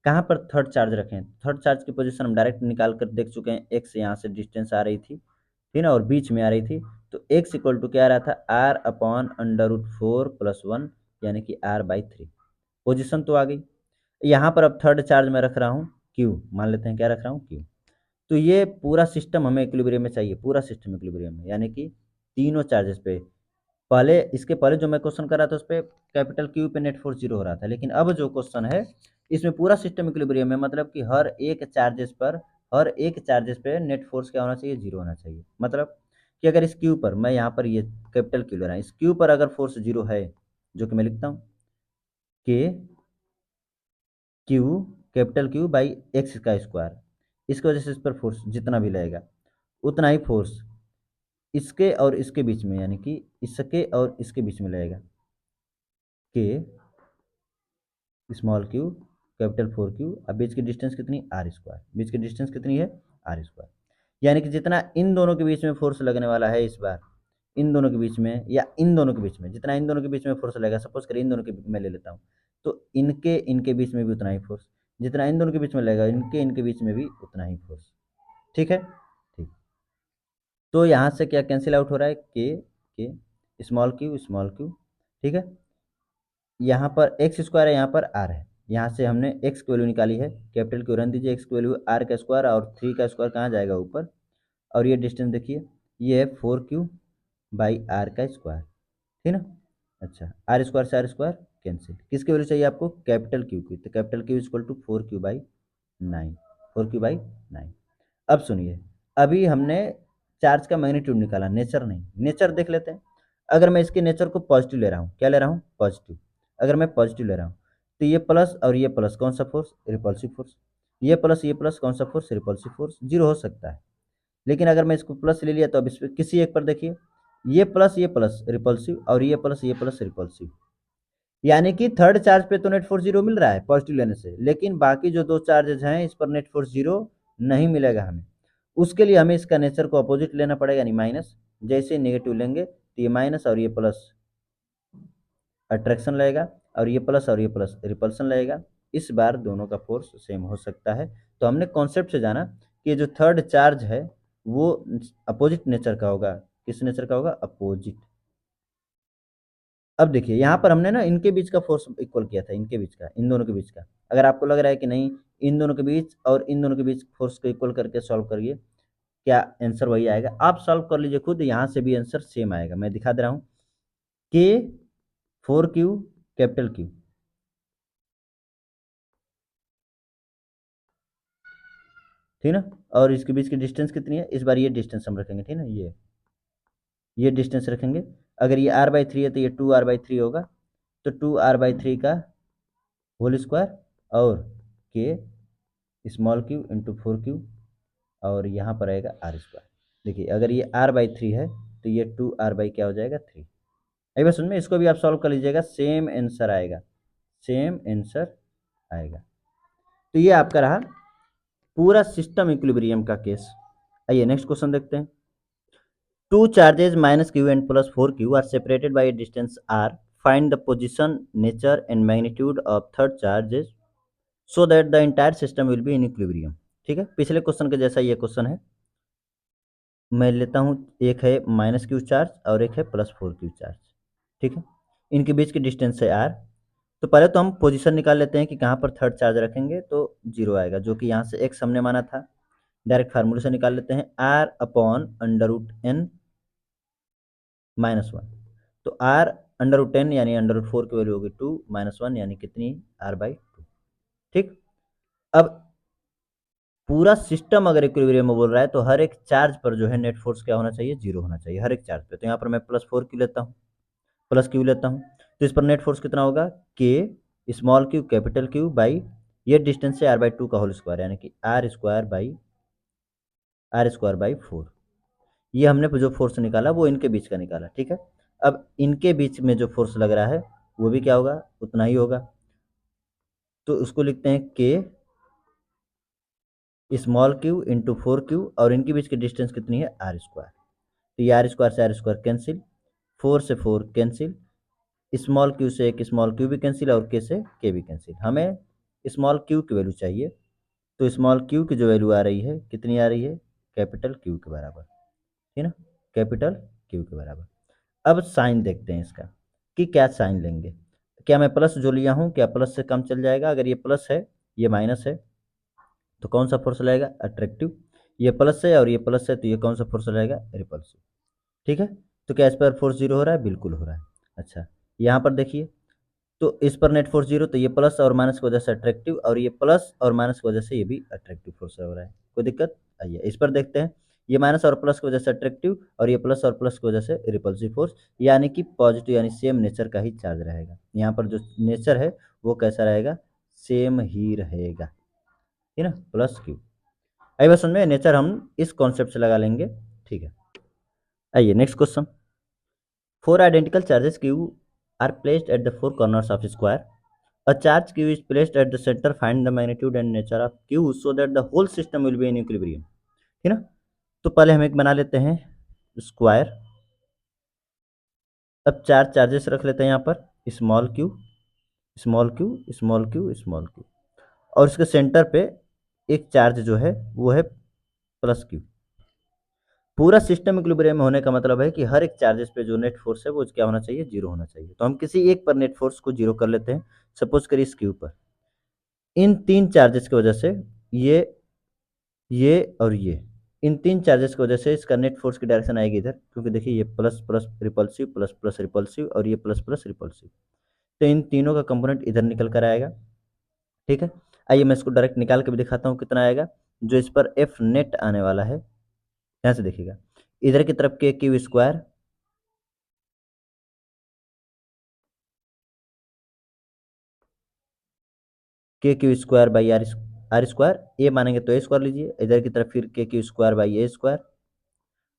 कहाँ पर थर्ड चार्ज रखें? थर्ड चार्ज की पोजीशन हम डायरेक्ट निकाल कर देख चुके हैं, एक्स यहाँ से डिस्टेंस आ रही थी, ठीक ना, और बीच में आ रही थी। तो एक्स इक्वल टू क्या आ रहा था? R upon under root four plus one, यानी कि आर बाई थ्री। पोजिशन तो आ गई। यहाँ पर अब थर्ड चार्ज मैं रख रहा हूँ क्यू, मान लेते हैं क्या रख रहा हूँ? क्यू। तो ये पूरा सिस्टम हमें इक्विलिब्रियम में चाहिए, पूरा सिस्टम इक्विलिब्रियम में, यानी कि तीनों चार्जेस पे। पहले इसके पहले जो मैं क्वेश्चन कर रहा था उस पे कैपिटल क्यू पे नेट फोर्स जीरो हो रहा था, लेकिन अब जो क्वेश्चन है इसमें पूरा सिस्टम इक्विलिब्रियम है, मतलब कि हर एक चार्जेस पे नेट फोर्स क्या होना चाहिए? जीरो होना चाहिए। मतलब कि अगर इस क्यू पर, मैं यहाँ पर ये कैपिटल क्यू ले रहा हूँ, इस क्यू पर अगर फोर्स जीरो है, जो कि मैं लिखता हूँ के Q capital Q by x का स्क्वायर, इसकी वजह से इस पर फोर्स जितना भी लगेगा उतना ही फोर्स इसके और इसके बीच में, यानी कि इसके और इसके बीच में लगेगा, के small Q capital four Q. अब बीच की डिस्टेंस कितनी? Are square. बीच की डिस्टेंस कितनी है? R square. यानी कि जितना इन दोनों के बीच में फोर्स लगने वाला है इस बार, इन दोनों के बीच में या इन दोनों के बीच में, जितना इन दोनों के बीच में फोर्स लगेगा, सपोज करिए इन दोनों के मैं ले लेता हूँ, तो इनके इनके बीच में भी उतना ही फोर्स, जितना इन दोनों के बीच में लगेगा इनके इनके बीच में भी उतना ही फोर्स। ठीक है, ठीक। तो यहाँ से क्या कैंसिल आउट हो रहा है? के स्मॉल क्यू, ठीक है। यहाँ पर एक्स स्क्वायर है, यहाँ पर आर है, यहाँ से हमने एक्स की वैल्यू निकाली है, कैपिटल क्यू रन दीजिए, एक्स की वैल्यू आर का स्क्वायर और थ्री का स्क्वायर कहाँ जाएगा? ऊपर। और ये डिस्टेंस देखिए, ये है फोर क्यू बाई आर का स्क्वायर, ठीक ना। अच्छा, आर स्क्वायर से आर स्क्वायर कैंसिल, किसकी वैल्यू चाहिए आपको? कैपिटल क्यू की। तो capital q equal to four q by nine, four q by nine. अब सुनिए, अभी हमने चार्ज का मैग्नीट्यूड निकाला, नेचर नहीं। नेचर देख लेते हैं। अगर मैं इसके नेचर को पॉजिटिव ले रहा हूँ, क्या ले रहा हूँ? पॉजिटिव। अगर मैं पॉजिटिव ले रहा हूँ तो ये प्लस और ये प्लस कौन सा फोर्स? Repulsive force. ये प्लस कौन सा फोर्स? Repulsive force. जीरो हो सकता है, लेकिन अगर मैं इसको प्लस ले लिया तो अब इस पर किसी एक पर देखिए, ये प्लस रिपल्सिव और ये प्लस रिपल्सिव, यानी कि थर्ड चार्ज पे तो नेट फोर्स जीरो मिल रहा है पॉजिटिव लेने से, लेकिन बाकी जो दो चार्जेज हैं इस पर नेट फोर्स जीरो नहीं मिलेगा हमें। उसके लिए हमें इसका नेचर को अपोजिट लेना पड़ेगा, यानी माइनस। जैसे नेगेटिव लेंगे तो ये माइनस और ये प्लस अट्रैक्शन लगेगा, और ये प्लस रिपल्सन लगेगा। इस बार दोनों का फोर्स सेम हो सकता है। तो हमने कॉन्सेप्ट से जाना कि जो थर्ड चार्ज है वो अपोजिट नेचर का होगा। किस नेचर का होगा? अपोजिट। अब देखिए यहाँ पर हमने ना इनके बीच का फोर्स इक्वल किया था, इनके बीच का, इन दोनों के बीच का। अगर आपको लग रहा है कि नहीं, इन दोनों के बीच और इन दोनों के बीच फोर्स को इक्वल करके सॉल्व करिए, क्या आंसर वही आएगा? आप सॉल्व कर लीजिए खुद, यहाँ से भी आंसर सेम आएगा। मैं दिखा दे रहा हूँ, के फोर क्यू कैपिटल क्यू, ठीक ना, और इसके बीच की डिस्टेंस कितनी है? इस बार ये डिस्टेंस हम रखेंगे, ठीक ना, ये डिस्टेंस रखेंगे। अगर ये आर बाई थ्री है तो ये टू आर बाई थ्री होगा, तो टू आर बाई थ्री का होल स्क्वायर और के small Q into four Q, और यहाँ पर आएगा आर स्क्वायर। देखिए अगर ये आर बाई थ्री है तो ये टू आर बाई क्या हो जाएगा? थ्री। एक बार सुन में, इसको भी आप सॉल्व कर लीजिएगा, सेम आंसर आएगा, सेम आंसर आएगा। तो ये आपका रहा पूरा सिस्टम इक्विलिब्रियम का केस। आइए नेक्स्ट क्वेश्चन देखते हैं। Two charges minus q and plus 4q are separated by a distance r. Find the position, nature, and magnitude of third charges so that the entire system will be in equilibrium. ठीक है, पिछले question के जैसा ये question है। मैं लेता हूँ, एक है माइनस क्यू चार्ज और एक है प्लस फोर क्यू चार्ज, ठीक है। इनके बीच की डिस्टेंस है आर। तो पहले तो हम पोजीशन निकाल लेते हैं कि कहाँ पर थर्ड चार्ज रखेंगे तो जीरो आएगा, जो कि यहाँ से एक्स हमने माना था। डायरेक्ट फार्मूले से निकाल लेते हैं, r upon under root n minus one. तो आर अंडर रूट टेन यानी अंडर रूट फोर की वैल्यू होगी टू, माइनस वन यानी कितनी? R by two. ठीक। अब पूरा सिस्टम अगर इक्विलिब्रियम में बोल रहा है तो हर एक चार्ज पर जो है नेट फोर्स क्या होना चाहिए? जीरो होना चाहिए हर एक चार्ज पे। तो यहाँ पर मैं प्लस फोर क्यू लेता हूँ, प्लस क्यू लेता हूँ, तो इस पर नेट फोर्स कितना होगा? के small Q capital Q by ये डिस्टेंस है आर बाई टू का होल स्क्वायर, यानी कि आर स्क्वायर बाई फोर। ये हमने जो फोर्स निकाला वो इनके बीच का निकाला, ठीक है। अब इनके बीच में जो फोर्स लग रहा है वो भी क्या होगा, उतना ही होगा। तो उसको लिखते हैं के स्मॉल क्यू इंटू 4q, और इनके बीच की डिस्टेंस कितनी है, आर स्क्वायर। तो ये आर स्क्वायर से आर स्क्वायर कैंसिल, 4 से 4 कैंसिल, स्मॉल क्यू से एक स्मॉल क्यू भी कैंसिल, और के से के भी कैंसिल। हमें स्मॉल क्यू की वैल्यू चाहिए, तो स्मॉल क्यू की जो वैल्यू आ रही है कितनी आ रही है, कैपिटल क्यू के बराबर, ठीक है ना, कैपिटल क्यू के बराबर। अब साइन देखते हैं इसका कि क्या साइन लेंगे। क्या मैं प्लस जो लिया हूँ क्या प्लस से कम चल जाएगा, अगर ये प्लस है ये माइनस है तो कौन सा फोर्स लगेगा, अट्रैक्टिव। ये प्लस है और ये प्लस है तो ये कौन सा फोर्स लगेगा, रिपल्सिव। ठीक है, तो क्या इस पर फोर्स जीरो हो रहा है, बिल्कुल हो रहा है। अच्छा, यहाँ पर देखिए, तो इस पर नेट फोर्स जीरो, तो ये प्लस और माइनस की वजह से अट्रैक्टिव, और ये प्लस और माइनस की वजह से ये भी अट्रैक्टिव फोर्स हो रहा है। कोई दिक्कत, आइए इस पर देखते हैं। ये माइनस और प्लस की वजह से अट्रैक्टिव, और ये प्लस और प्लस की वजह से रिपल्सिव फोर्स, यानी कि पॉजिटिव, यानी सेम नेचर का ही चार्ज रहेगा। यहाँ पर जो नेचर है वो कैसा रहेगा, सेम ही रहेगा, ठीक है ना, प्लस क्यू। आई बात समझ में, नेचर हम इस कॉन्सेप्ट से लगा लेंगे, ठीक है। आइए next question. Four identical charges Q are placed at the four corners of a square. A charge q is placed at the center. Find the magnitude and nature of q so that the whole system will be in equilibrium. ठीक ना, तो पहले हम एक बना लेते हैं square. अब चार चार्जेस रख लेते हैं यहाँ पर, small Q small Q small Q small Q, और इसके सेंटर पे एक चार्ज जो है वो है प्लस क्यू। पूरा सिस्टम इक्विलिब्रियम में होने का मतलब है कि हर एक चार्जेस पे जो नेट फोर्स है वो क्या होना चाहिए, जीरो होना चाहिए। तो हम किसी एक पर नेट फोर्स को जीरो कर लेते हैं, सपोज करिए इस क्यू पर। इन तीन चार्जेस की वजह से ये और ये, इन तीन चार्जेस की वजह से इसका नेट फोर्स की डायरेक्शन आएगी इधर, क्योंकि देखिए ये plus plus repulsive plus plus repulsive और ये प्लस प्लस रिपल्सिव, तो इन तीनों का कंपोनेंट इधर निकल कर आएगा। ठीक है, आइए मैं इसको डायरेक्ट निकाल के भी दिखाता हूँ कितना आएगा। जो इस पर एफ नेट आने वाला है, यहाँ से देखिएगा, इधर की तरफ K Q square, K Q square by are square, A मानेंगे तो ए स्क्वायर लीजिए, इधर की तरफ फिर के Q square by A square,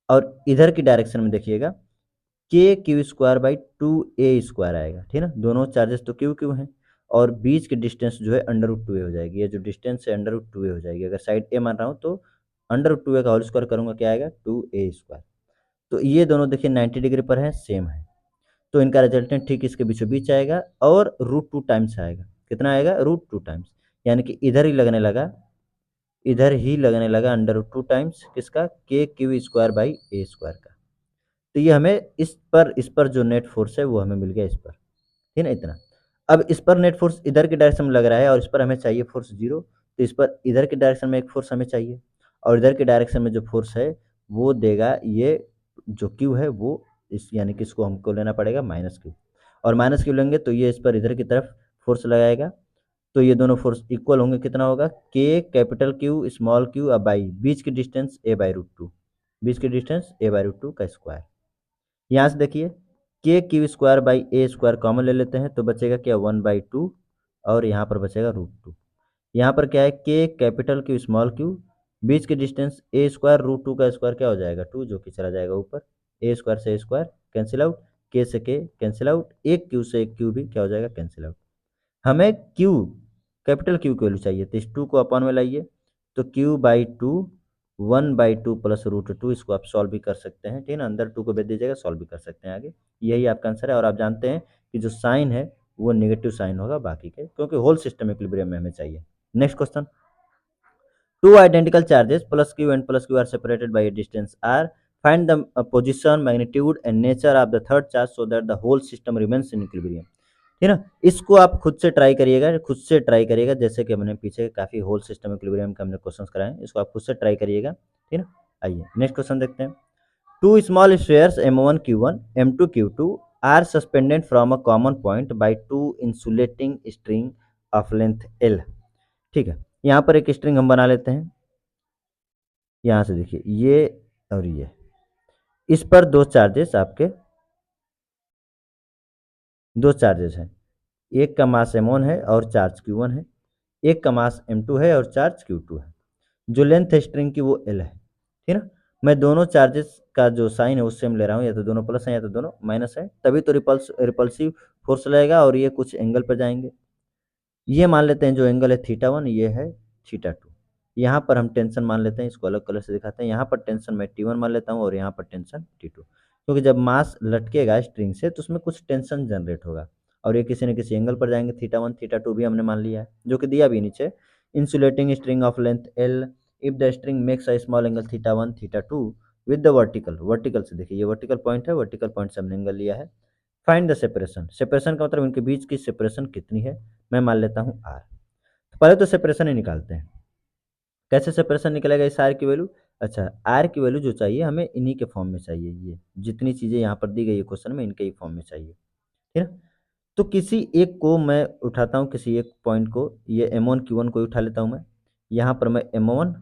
और इधर की डायरेक्शन में देखिएगा के Q square by two A square आएगा, ठीक है ना। दोनों चार्जेस तो क्यू क्यू हैं, और बीच की डिस्टेंस जो है अंडर रूट टू ए हो जाएगी। ये जो डिस्टेंस है अंडर रूट टू ए हो जाएगी। अगर साइड ए मान रहा हूँ तो अंडर रूट टू ए का होल स्क्वायर करूँगा, क्या आएगा, टू ए स्क्वायर। तो ये दोनों देखिए 90 डिग्री पर है, सेम है, तो इनका रिजल्टेंट ठीक इसके बीचों बीच आएगा, और रूट टू टाइम्स आएगा। कितना आएगा, रूट टू टाइम्स, यानी कि इधर ही लगने लगा अंडर रूट टू टाइम्स किसका, के Q square by A square का। तो ये हमें इस पर जो नेट फोर्स है वो हमें मिल गया इस पर, ठीक है ना, इतना। अब इस पर नेट फोर्स इधर की डायरेक्शन में लग रहा है, और इस पर हमें चाहिए फोर्स जीरो, तो इस पर इधर की डायरेक्शन में एक फोर्स हमें चाहिए, और इधर की डायरेक्शन में जो फोर्स है वो देगा ये जो क्यू है वो, इस यानी कि इसको हमको लेना पड़ेगा माइनस क्यू, और माइनस क्यू लेंगे तो ये इस पर इधर की तरफ फोर्स लगाएगा, तो ये दोनों फोर्स इक्वल होंगे। कितना होगा, K capital Q small Q अब बाई बीच की distance A by root two, बीच की distance A by root two का स्क्वायर। यहाँ से देखिए K Q square by A square common ले लेते हैं, तो बचेगा क्या, वन बाई टू, और यहाँ पर बचेगा रूट टू। यहाँ पर क्या है, के कैपिटल क्यू स्मॉल क्यू, बीच की डिस्टेंस ए स्क्वायर रूट टू का स्क्वायर क्या हो जाएगा, टू, जो कि चला जाएगा ऊपर, ए स्क्वायर से ए स्क्वायर कैंसिल आउट, के से के कैंसिल आउट, एक क्यू से एक क्यू भी क्या हो जाएगा, कैंसिल आउट। हमें क्यू कैपिटल क्यू की वैल्यू चाहिए, तो इस टू को अपॉन में लाइए, तो q by two, one by two plus root two, इसको आप सॉल्व भी कर सकते हैं, ठीक है ना, अंदर टू को भेज दीजिएगा, सॉल्व भी कर सकते हैं आगे। यही आपका आंसर है, और आप जानते हैं कि जो साइन है वो नेगेटिव साइन होगा बाकी के, क्योंकि होल सिस्टम इक्विलिब्रियम में हमें चाहिए। Next question, two identical charges plus q and plus q are separated by a distance r. Find the position, magnitude and nature of the third charge so that the whole system remains in equilibrium. ठीक है ना, इसको आप खुद से try करिएगा, जैसे कि हमने पीछे काफी होल सिस्टम इक्विलिब्रियम के हमने क्वेश्चंस कराए, इसको आप खुद से ट्राई करिएगा, ठीक है ना। आइए नेक्स्ट क्वेश्चन देखते हैं। Two small spheres m1 q1 m2 q2 are suspended from a common point by two insulating string of length l। ठीक है, यहाँ पर एक स्ट्रिंग हम बना लेते हैं, यहाँ से देखिए ये और ये, इस पर दो चार्जेस हैं, एक का मास m1 है और चार्ज q1 है, एक का मास m2 है और चार्ज q2 है। जो लेंथ है स्ट्रिंग की वो l है, ठीक है ना। मैं दोनों चार्जेस का जो साइन है वो सेम ले रहा हूँ, या तो दोनों प्लस है या तो दोनों माइनस है, तभी तो रिपल्सिव फोर्स लगेगा और ये कुछ एंगल पर जाएंगे। ये मान लेते हैं जो एंगल है थीटा 1, ये है थीटा 2। यहाँ पर हम टेंशन मान लेते हैं, इसको अलग कलर से दिखाते हैं। यहाँ पर टेंशन मैं T1 मान लेता हूँ और यहाँ पर टेंशन T2, क्योंकि जब मास लटकेगा स्ट्रिंग से तो उसमें कुछ टेंशन जनरेट होगा और ये किसी न किसी एंगल पर जाएंगे। थीटा 1 थीटा 2 भी हमने मान लिया है, जो कि दिया भी नीचे। Insulating string of length L if the string makes a small angle theta 1 theta 2 with the vertical, vertical से देखिए, ये वर्टिकल पॉइंट है, वर्टिकल पॉइंट से हमने एंगल लिया है। फाइंड द सेपरेशन, सेपरेशन का मतलब इनके बीच की सेपरेशन कितनी है, मैं मान लेता हूँ R। तो पहले तो सेपरेशन ही निकालते हैं। कैसे सेपरेशन निकलेगा इस आर की वैल्यू? अच्छा, आर की वैल्यू जो चाहिए हमें इन्हीं के फॉर्म में चाहिए, ये जितनी चीज़ें यहाँ पर दी गई है क्वेश्चन में इनके ही फॉर्म में चाहिए, ठीक है। तो किसी एक को मैं उठाता हूँ, किसी एक पॉइंट को, ये M1 Q1 को उठा लेता हूँ मैं। यहाँ पर मैं M1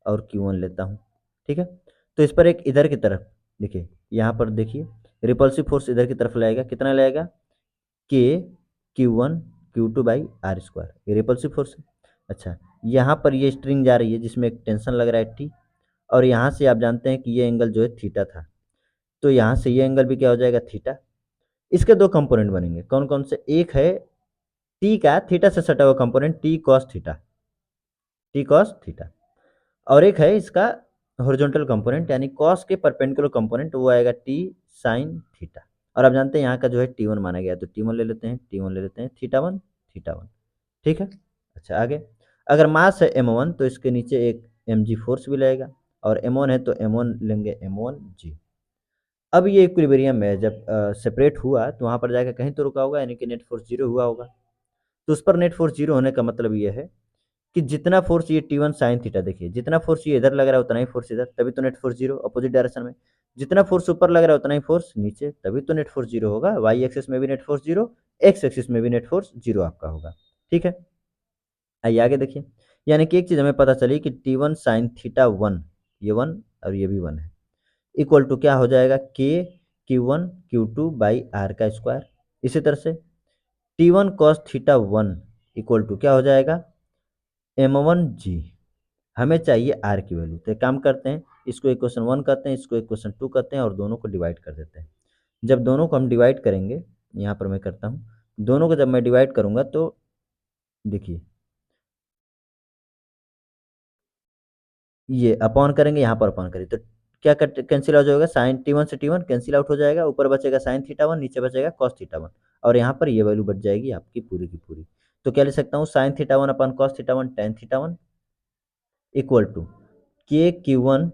और Q1 लेता हूँ, ठीक है। तो इस पर एक इधर की तरफ देखिए, यहाँ पर देखिए रिपल्सिव फोर्स इधर की तरफ लाएगा, कितना लाएगा? के Q1 Q2/r², ये रिपल्सिव फोर्स है। अच्छा, यहाँ पर ये स्ट्रिंग जा रही है जिसमें एक टेंशन लग रहा है T, और यहाँ से आप जानते हैं कि ये एंगल जो है थीटा था, तो यहाँ से ये एंगल भी क्या हो जाएगा? थीटा। इसके दो कंपोनेंट बनेंगे, कौन कौन से? एक है टी का थीटा से सटा हुआ component T cos theta, T cos theta, और एक है इसका हॉरिजॉन्टल कंपोनेंट यानी कॉस के परपेंडिकुलर कंपोनेंट, वो आएगा टी साइन थीटा। और आप जानते हैं यहाँ का जो है T1 माना गया, तो T1 ले लेते हैं, T1 ले लेते हैं, थीटा 1, ठीक है। अच्छा, आगे अगर मास है M1 तो इसके नीचे एक mg फोर्स भी लगेगा, और M1 है तो M1 लेंगे M1g। अब ये इक्विलिब्रियम है, जब सेपरेट हुआ तो वहाँ पर जाकर कहीं तो रुका होगा, यानी कि नेट फोर्स जीरो हुआ होगा। तो उस पर नेट फोर्स जीरो होने का मतलब ये है कि जितना फोर्स ये T1 साइन थीटा, देखिए जितना फोर्स ये इधर लग रहा है उतना ही फोर्स इधर, तभी तो net force zero opposite direction में। जितना फोर्स ऊपर लग रहा है उतना ही फोर्स नीचे, तभी तो नेट फोर्स जीरो होगा। वाई एक्सिस में भी net force zero, x axis में भी नेट फोर्स जीरो आपका होगा, ठीक है। आइए आगे देखिए, यानी कि एक चीज हमें पता चली कि T1 साइन थीटा 1, ये 1 और ये भी 1 है, इक्वल टू क्या हो जाएगा? के Q1 Q2/r²। इसी तरह से T1 cos theta 1 equal to क्या हो जाएगा? M1g। हमें चाहिए आर की वैल्यू, तो एक काम करते हैं, इसको इक्वेशन 1 करते हैं, इसको इक्वेशन 2 करते हैं और दोनों को डिवाइड कर देते हैं। जब दोनों को हम डिवाइड करेंगे, यहाँ पर मैं करता हूँ, दोनों को जब मैं डिवाइड करूँगा तो देखिए ये अपॉन करेंगे, यहाँ पर अपॉन करें तो क्या कट कैंसिल आउट हो जाएगा? साइन T1 से T1 कैंसिल आउट हो जाएगा, ऊपर बचेगा साइन थीटा 1, नीचे बचेगा कॉस थीटा 1, और यहाँ पर ये वैल्यू बच जाएगी आपकी पूरी की पूरी। तो क्या ले सकता हूँ? Sine theta 1 upon cos theta 1 tan theta 1 equal to K Q1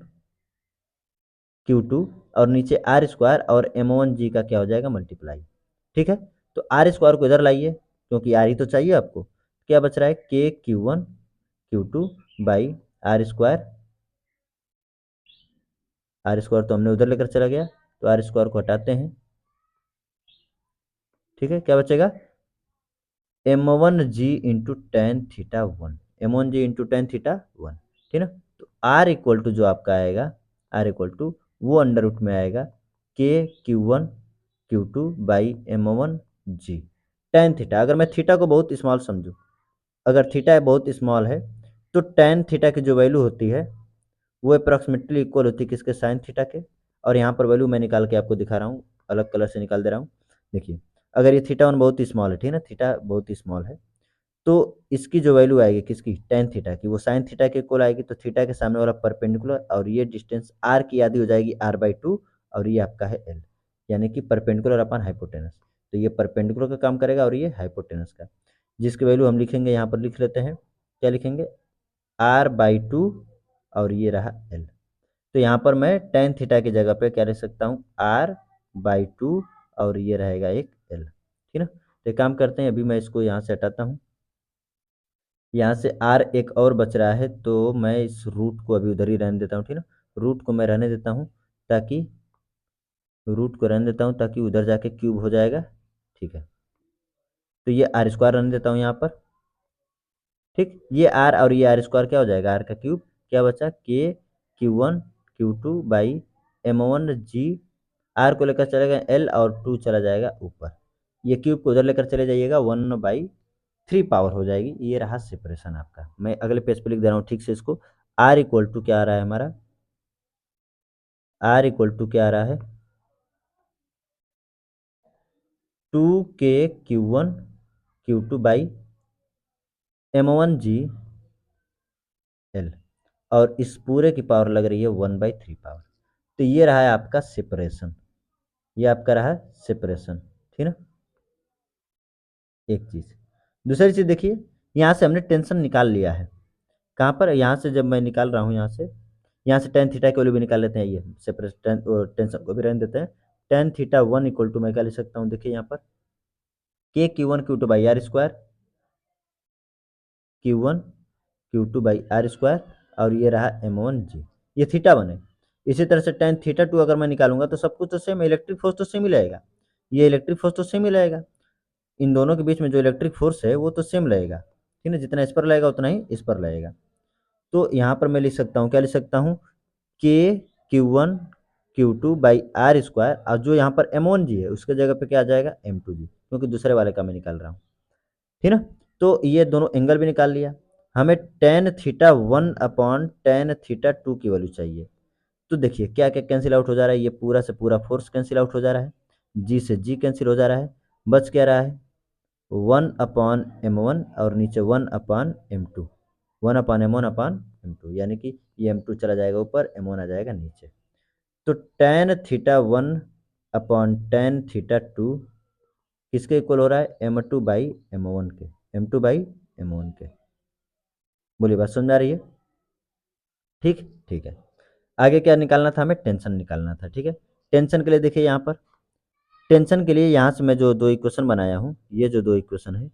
Q2 और नीचे R² और M1g का क्या हो जाएगा? मल्टीप्लाई, ठीक है। तो R² को इधर लाइए, क्योंकि R ही तो चाहिए आपको। क्या बच रहा है? K Q1 Q2/R², R² तो हमने उधर लेकर चला गया, तो R² को हटाते हैं, ठीक है। क्या बचेगा? M1g into ten theta 1, M1g into ten theta 1, ठीक है ना। तो R इक्वल टू जो आपका आएगा, R इक्वल टू वो अंडर रूट में आएगा K Q1 Q2/M1g tan theta. अगर मैं थीटा को बहुत स्मॉल समझूँ, अगर थीटा बहुत स्मॉल है तो टेन थीटा की जो वैल्यू होती है वो अप्रॉक्सीमेटली इक्वल होती है किसके? साइन थीटा के। और यहाँ पर वैल्यू मैं निकाल के आपको दिखा रहा हूँ, अलग कलर से निकाल दे रहा हूँ। देखिए, अगर ये थीटा 1 बहुत ही स्मॉल है, ठीक है ना, थीटा बहुत ही स्मॉल है, तो इसकी जो वैल्यू आएगी किसकी? टेन थीटा की, वो साइन थीटा के इक्वल आएगी। तो थीटा के सामने वाला परपेंडिकुलर और ये डिस्टेंस आर की आधी हो जाएगी R/2, और ये आपका है L, यानी कि परपेंडिकुलर अपन हाइपोटेनस। तो ये परपेंडिकुलर का काम करेगा और ये हाइपोटेनस का, जिसकी वैल्यू हम लिखेंगे, यहाँ पर लिख लेते हैं, क्या लिखेंगे? R/2 और ये रहा L। तो यहाँ पर मैं टेन थीटा की जगह पे क्या लिख सकता हूँ? R/2 और ये रहेगा एक L, ठीक है ना। तो एक काम करते हैं, अभी मैं इसको यहाँ से हटाता हूँ, यहाँ से R एक और बच रहा है, तो मैं इस रूट को अभी उधर ही रहने देता हूँ, ठीक है ना। रूट को मैं रहने देता हूँ ताकि उधर जाके क्यूब हो जाएगा, ठीक है। तो ये R² रहने देता हूँ यहाँ पर, ठीक। ये R और ये R² क्या हो जाएगा? R का क्यूब। क्या बचा? K Q1 Q2/M1g, R को लेकर चलेगा L और 2 चला जाएगा ऊपर, ये क्यूब को उधर लेकर चले जाइएगा, 1/3 पावर हो जाएगी। ये रहा सेपरेशन आपका। मैं अगले पेज पे लिख दे रहा हूँ ठीक से इसको। R इक्वल टू क्या आ रहा है हमारा? आर इक्वल टू क्या आ रहा है, 2k Q1 Q2 M1 GL, और इस पूरे की पावर लग रही है 1/3 पावर। तो ये रहा है आपका सेपरेशन, ये आपका रहा सेपरेशन, ठीक है ना। एक चीज़, दूसरी चीज़ देखिए, यहाँ से हमने टेंशन निकाल लिया है। कहाँ पर, यहाँ से जब मैं निकाल रहा हूँ, यहाँ से टेन थीटा की वैल्यू भी निकाल लेते हैं, ये सेपरेशन टेंशन को भी रहने देते हैं। टेन थीटा 1 इक्वल टू मैं क्या लिख सकता हूँ, देखिए यहाँ पर k Q1 Q2/r² Q1 Q2/r², और ये रहा M1 G, ये थीटा 1 है। इसी तरह से टेन थीटा 2 अगर मैं निकालूंगा तो सब कुछ तो सेम, इलेक्ट्रिक फोर्स तो सेम ही रहेगा, ये इलेक्ट्रिक फोर्स तो सेम ही रहेगा, इन दोनों के बीच में जो इलेक्ट्रिक फोर्स है वो तो सेम रहेगा, ठीक है, जितना इस पर लगेगा उतना ही इस पर लगेगा। तो यहाँ पर मैं लिख सकता हूँ, क्या लिख सकता हूँ, k Q1 Q2/r², और जो यहाँ पर M1G है उसके जगह पे क्या आ जाएगा, M2G, क्योंकि दूसरे वाले का मैं निकाल रहा हूँ, ठीक ना। तो ये दोनों एंगल भी निकाल लिया। हमें ten theta 1 upon tan theta 2 की वैल्यू चाहिए। तो देखिए क्या क्या कैंसिल आउट हो जा रहा है, ये पूरा से पूरा फोर्स कैंसिल आउट हो जा रहा है, जी से जी कैंसिल हो जा रहा है, बच क्या रहा है, 1/M1 और नीचे 1/M2, 1/M1/M2, यानी कि ये M2 चला जाएगा ऊपर, M1 आ जाएगा नीचे। तो ten theta 1 upon tan theta 2 किसके इक्वल हो रहा है, M2/M1 के, M2/M1 के। बोलिए बात समझ में आ रही है, ठीक, ठीक है। आगे क्या निकालना था, हमें टेंशन निकालना था, ठीक है। टेंशन के लिए देखिए यहाँ पर, टेंशन के लिए यहाँ से मैं जो दो इक्वेशन बनाया हूँ, ये जो दो इक्वेशन है,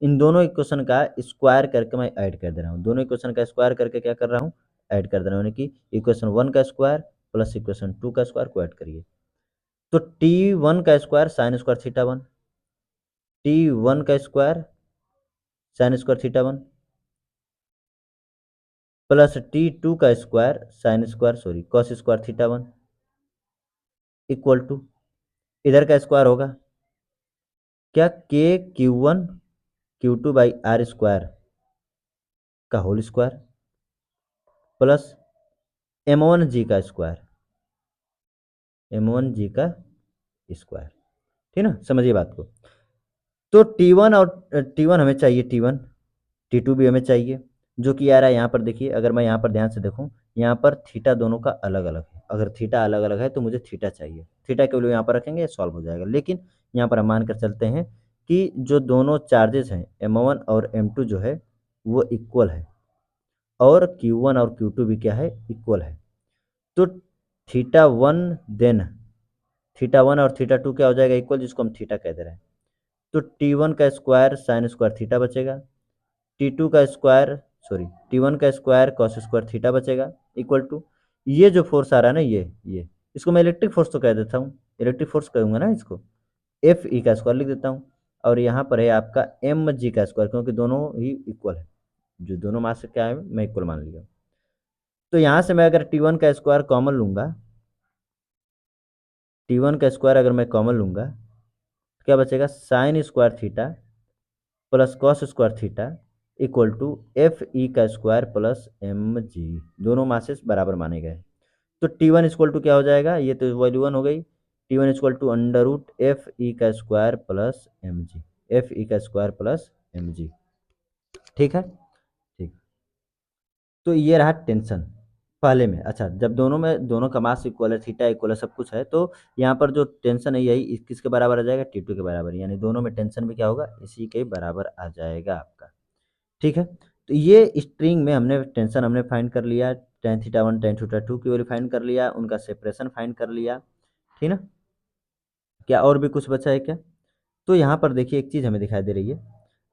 इन दोनों इक्वेशन का स्क्वायर करके मैं ऐड कर दे रहा हूँ, दोनों इक्वेशन का स्क्वायर करके क्या कर रहा हूँ, ऐड कर दे रहा हूँ, यानी कि इक्वेशन 1 का स्क्वायर प्लस इक्वेशन 2 का स्क्वायर को ऐड करिए। तो T1 का square sine square theta 1, T1 का square sine square theta 1 plus T2 का square sine square cos square theta 1 equal to, इधर का स्क्वायर होगा क्या, k Q1 Q2/r² का होल स्क्वायर प्लस M1G का स्क्वायर, M1G का स्क्वायर, ठीक ना, समझिए बात को। तो T1 और T1 हमें चाहिए, T1, T2 भी हमें चाहिए, जो कि आ रहा है यहाँ पर। देखिए अगर मैं यहाँ पर ध्यान से देखूँ, यहाँ पर थीटा दोनों का अलग अलग है, अगर थीटा अलग अलग है तो मुझे थीटा चाहिए, थीटा के वैल्यू यहाँ पर रखेंगे, सॉल्व हो जाएगा। लेकिन यहाँ पर हम मान कर चलते हैं कि जो दोनों चार्जेस हैं M1 और M2 जो है वो इक्वल है, और Q1 और Q2 भी क्या है, इक्वल है। तो थीटा 1 देन थीटा 1 और थीटा 2 क्या हो जाएगा, इक्वल, जिसको हम थीटा कह दे रहे हैं। तो T1 का स्क्वायर साइन स्क्वायर थीटा बचेगा, T2 का स्क्वायर T1 का स्क्वायर कॉस स्क्वायर थीटा बचेगा, इक्वल टू ये जो फोर्स आ रहा है ना, ये इसको मैं इलेक्ट्रिक फोर्स तो कह देता हूँ, इलेक्ट्रिक फोर्स कहूँगा ना इसको, एफ ई का स्क्वायर लिख देता हूँ। और यहाँ पर है आपका एम जी का स्क्वायर, क्योंकि दोनों ही इक्वल है, जो दोनों मास से क्या है मैं इक्वल मान लिया। तो यहाँ से मैं अगर T1 का स्क्वायर कॉमन लूँगा, T1 का स्क्वायर अगर मैं कॉमन लूँगा तो क्या बचेगा, sine square theta plus cos square theta equal to f ई का स्क्वायर प्लस एम जी, दोनों मासेस बराबर माने गए। तो T1 इक्वल टू क्या हो जाएगा, ये तो वैल्यू 1 हो गई, T1 equal to under root F ई का square plus M G, F ई का स्क्वायर प्लस एम जी, ठीक है, ठीक। तो ये रहा टेंशन पहले में। अच्छा, जब दोनों में दोनों का मास इक्वल है, थीटा इक्वल है, सब कुछ है, तो यहाँ पर जो टेंशन है यही किसके बराबर आ जाएगा, T2 के बराबर, यानी दोनों में टेंशन भी क्या होगा, इसी के बराबर आ जाएगा आपका, ठीक है। तो ये स्ट्रिंग में हमने टेंशन हमने फाइंड कर लिया, टेन थीटा 1 टेन थीटा 2 की वैल्यू फाइंड कर लिया, उनका सेपरेशन फाइंड कर लिया, ठीक ना। क्या और भी कुछ बचा है क्या, तो यहाँ पर देखिए एक चीज़ हमें दिखाई दे रही है,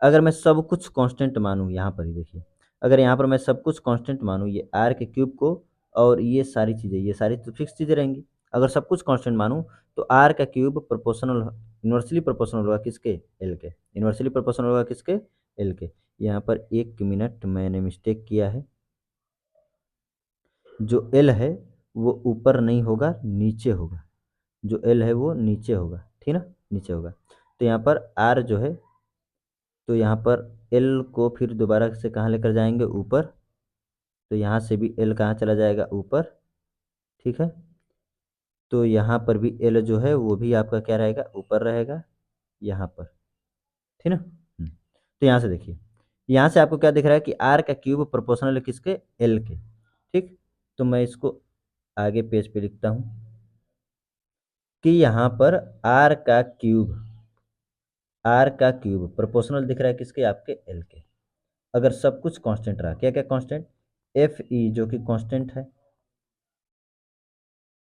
अगर मैं सब कुछ कांस्टेंट मानूँ, यहाँ पर ही देखिए, अगर यहाँ पर मैं सब कुछ कांस्टेंट मानूँ, ये आर के क्यूब को, और ये सारी चीज़ें, ये सारी तो फिक्स चीज़ें रहेंगी, अगर सब कुछ कांस्टेंट मानूँ तो आर का क्यूब प्रोपोर्शनल, इन्वर्सली प्रोपोर्शनल होगा किसके, एल के, इन्वर्सली प्रोपोर्शनल होगा किसके, एल के। यहाँ पर एक मिनट मैंने मिस्टेक किया है, जो एल है वो ऊपर नहीं होगा, नीचे होगा, जो एल है वो नीचे होगा, ठीक ना, नीचे होगा। तो यहाँ पर आर जो है, तो यहाँ पर एल को फिर दोबारा से कहाँ लेकर जाएंगे, ऊपर, तो यहाँ से भी एल कहाँ चला जाएगा, ऊपर, ठीक है। तो यहाँ पर भी एल जो है वो भी आपका क्या रहेगा, ऊपर रहेगा यहाँ पर, ठीक ना। तो यहाँ से देखिए, यहाँ से आपको क्या दिख रहा है कि आर का क्यूब प्रोपोर्शनल है किसके, एल के, ठीक। तो मैं इसको आगे पेज पे लिखता हूँ कि यहाँ पर आर का क्यूब प्रोपोर्शनल दिख रहा है किसके, आपके एल के। अगर सब कुछ कांस्टेंट रहा, क्या क्या कांस्टेंट, एफ ई जो कि कांस्टेंट है,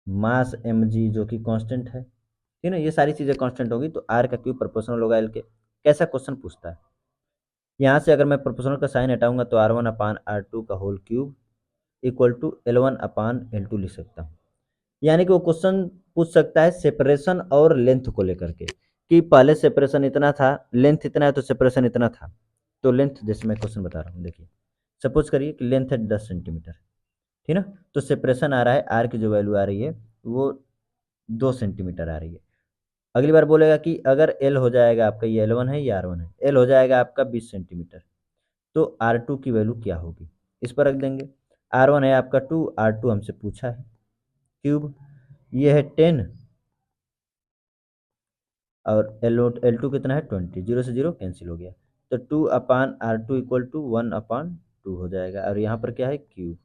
मास एम जी जो कि कांस्टेंट है, ठीक ना, ये सारी चीज़ें कांस्टेंट होगी तो आर का क्यूब प्रोपोर्शनल होगा एल के। कैसा क्वेश्चन पूछता है, यहाँ से अगर मैं प्रोपोर्शनल का साइन हटाऊंगा तो R one upon R two का whole cube equal to L one upon L two लिख सकता हूँ। यानी कि वो क्वेश्चन पूछ सकता है सेपरेशन और लेंथ को लेकर के, कि पहले सेपरेशन इतना था, लेंथ इतना है, तो सेपरेशन इतना था। तो लेंथ, जैसे मैं क्वेश्चन बता रहा हूँ, देखिए सपोज करिए कि लेंथ है 10 सेंटीमीटर, ठीक ना। तो सेपरेशन आ रहा है, आर की जो वैल्यू आ रही है वो 2 सेंटीमीटर आ रही है। अगली बार बोलेगा कि अगर एल हो जाएगा आपका, ये एल वन है, ये आर वन है, एल हो जाएगा आपका 20 सेंटीमीटर, तो आर टू की वैल्यू क्या होगी, इस पर रख देंगे। आर वन है आपका 2, आर टू हमसे पूछा है क्यूब, ये है 10, और एल टू कितना है 20, जीरो से जीरो कैंसिल हो गया, तो 2/R2 इक्वल टू 1/2 हो जाएगा, और यहाँ पर क्या है क्यूब,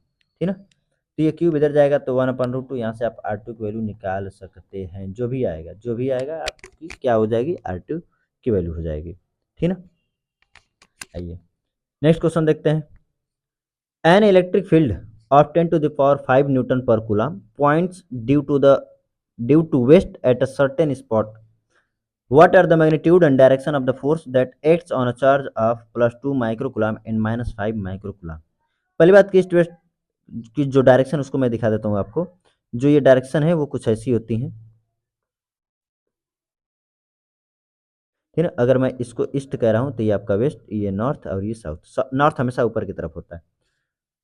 ठीक ना। तो ये क्यूब इधर जाएगा तो 1/√2, यहाँ से आप R2 की वैल्यू निकाल सकते हैं, जो भी आएगा आपकी क्या हो जाएगी, R2 की वैल्यू हो जाएगी, ठीक ना। आइए नेक्स्ट क्वेश्चन देखते हैं। An electric field of 10 to the power 5 Newton per coulomb points due to west at a certain spot. What are the magnitude and direction of the force that acts on a charge of +2 microcoulomb and -5 microcoulomb? पहली बात कि east west की जो direction उसको मैं दिखा देता हूँ आपको। जो ये डायरेक्शन है वो कुछ ऐसी होती हैं, ठीक है। अगर मैं इसको ईस्ट कह रहा हूँ तो ये आपका वेस्ट, ये नॉर्थ, और ये साउथ। नॉर्थ हमेशा ऊपर की तरफ होता है।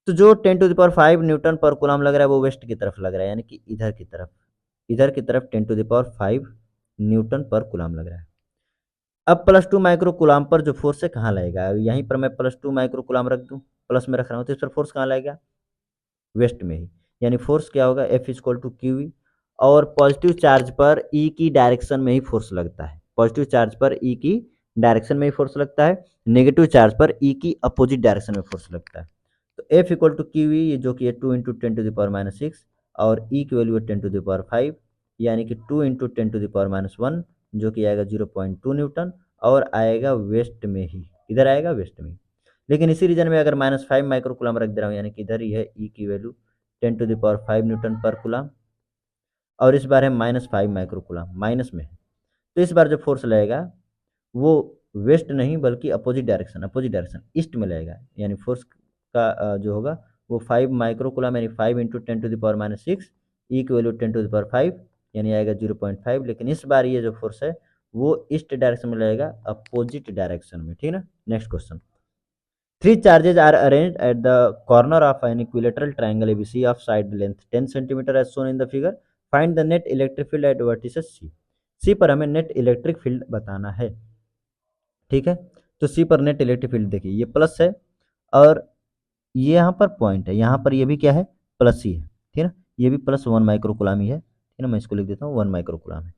तो जो 10⁵ न्यूटन पर कूलम लग रहा है वो वेस्ट की तरफ लग रहा है, यानी कि इधर की तरफ 10⁵ न्यूटन पर कूलम लग रहा है। अब +2 माइक्रो कूलम पर जो फोर्स है कहाँ लगेगा, यहीं पर मैं +2 माइक्रो कूलम रख दूं, प्लस में रख रहा हूँ, तो इस पर फोर्स कहाँ लगेगा, वेस्ट में ही। यानी फोर्स क्या होगा, F equal to q e, और पॉजिटिव चार्ज पर ई की डायरेक्शन में ही फोर्स लगता है, पॉजिटिव चार्ज पर ई की डायरेक्शन में ही फोर्स लगता है, नेगेटिव चार्ज पर ई की अपोजिट डायरेक्शन में फोर्स लगता है। तो F equal to q e, जो कि 2 × 10⁻⁻6, और ई की वैल्यू है 10⁵, यानी कि 2 × 10⁻⁻1, जो कि आएगा 0.2 न्यूटन, और आएगा वेस्ट में ही, इधर आएगा वेस्ट में ही। लेकिन इसी रीजन में अगर -5 माइक्रो कूलम रख दे रहा हूँ, यानी कि इधर ही है ई की वैल्यू 10⁵ न्यूटन पर कूलम, और इस बार है -5 माइक्रो कूलम, माइनस में है। तो इस बार जो फोर्स लगेगा वो वेस्ट नहीं बल्कि अपोजिट डायरेक्शन ईस्ट में लगेगा, यानी फोर्स का जो होगा वो 5 माइक्रो कूलम, यानी 5 × 10⁻⁻6, ई की वैल्यू 10⁵, यानी आएगा 0.5। लेकिन इस बार ये जो फोर्स है वो ईस्ट डायरेक्शन में लगेगा, अपोजिट डायरेक्शन में, ठीक ना। Next question. Three charges are arranged at the corner of an equilateral triangle ABC of side length 10 cm as shown in the figure. Find the net electric field at vertices C. C पर हमें net electric field बताना है, ठीक है। तो C पर net electric field देखिए, ये प्लस है और ये यहाँ पर पॉइंट है, यहाँ पर ये भी क्या है, प्लस ही है, ठीक है ना। ये भी +1 माइक्रो कूलम ही है, ठीक है ना। मैं इसको लिख देता हूँ 1 माइक्रो कूलम है।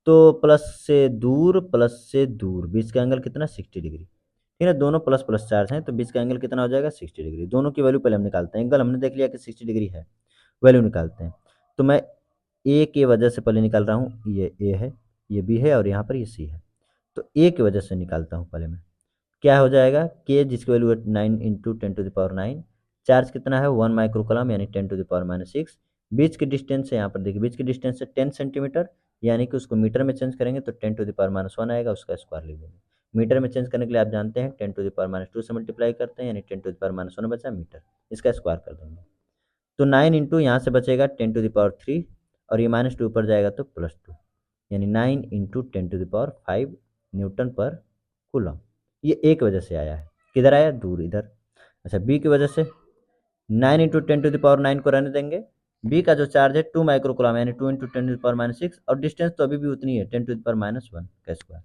तो प्लस से दूर बीच का एंगल कितना, 60 डिग्री, ठीक है। दोनों प्लस प्लस चार्ज हैं तो बीच का एंगल कितना हो जाएगा, 60 डिग्री। दोनों की वैल्यू पहले हम निकालते हैं। एंगल हमने देख लिया कि 60 डिग्री है, वैल्यू निकालते हैं। तो मैं ए की वजह से पहले निकाल रहा हूँ, ये ए है, ये बी है, और यहाँ पर ये सी है। तो ए की वजह से निकालता हूँ पहले मैं, क्या हो जाएगा, के जिसकी वैल्यू है 9 × 10⁻9, चार्ज कितना है 1 माइक्रो कूलम, यानी 10⁻6। बीच की डिस्टेंस है, यहाँ पर देखिए बीच की डिस्टेंस है 10 सेंटीमीटर, यानी कि उसको मीटर में चेंज करेंगे तो 10⁻1 आएगा, उसका स्क्वायर लिख देंगे। मीटर में चेंज करने के लिए आप जानते हैं 10⁻2 से मल्टीप्लाई करते हैं, यानी 10⁻1 बचा मीटर, इसका स्क्वायर कर देंगे। तो 9 इंटू यहाँ से बचेगा 10⁻3, और ये -2 ऊपर जाएगा तो +2, यानी 9 × 10⁵ न्यूटन पर कूलम। ये ए की वजह से आया है, किधर आया, दूर इधर। अच्छा, बी की वजह से 9 × 10⁻9 को रहने देंगे। बी का जो चार्ज है 2 माइक्रो कूलम, यानी 2 × 10⁻6, और डिस्टेंस तो अभी भी उतनी है 10⁻1 का स्क्वायर।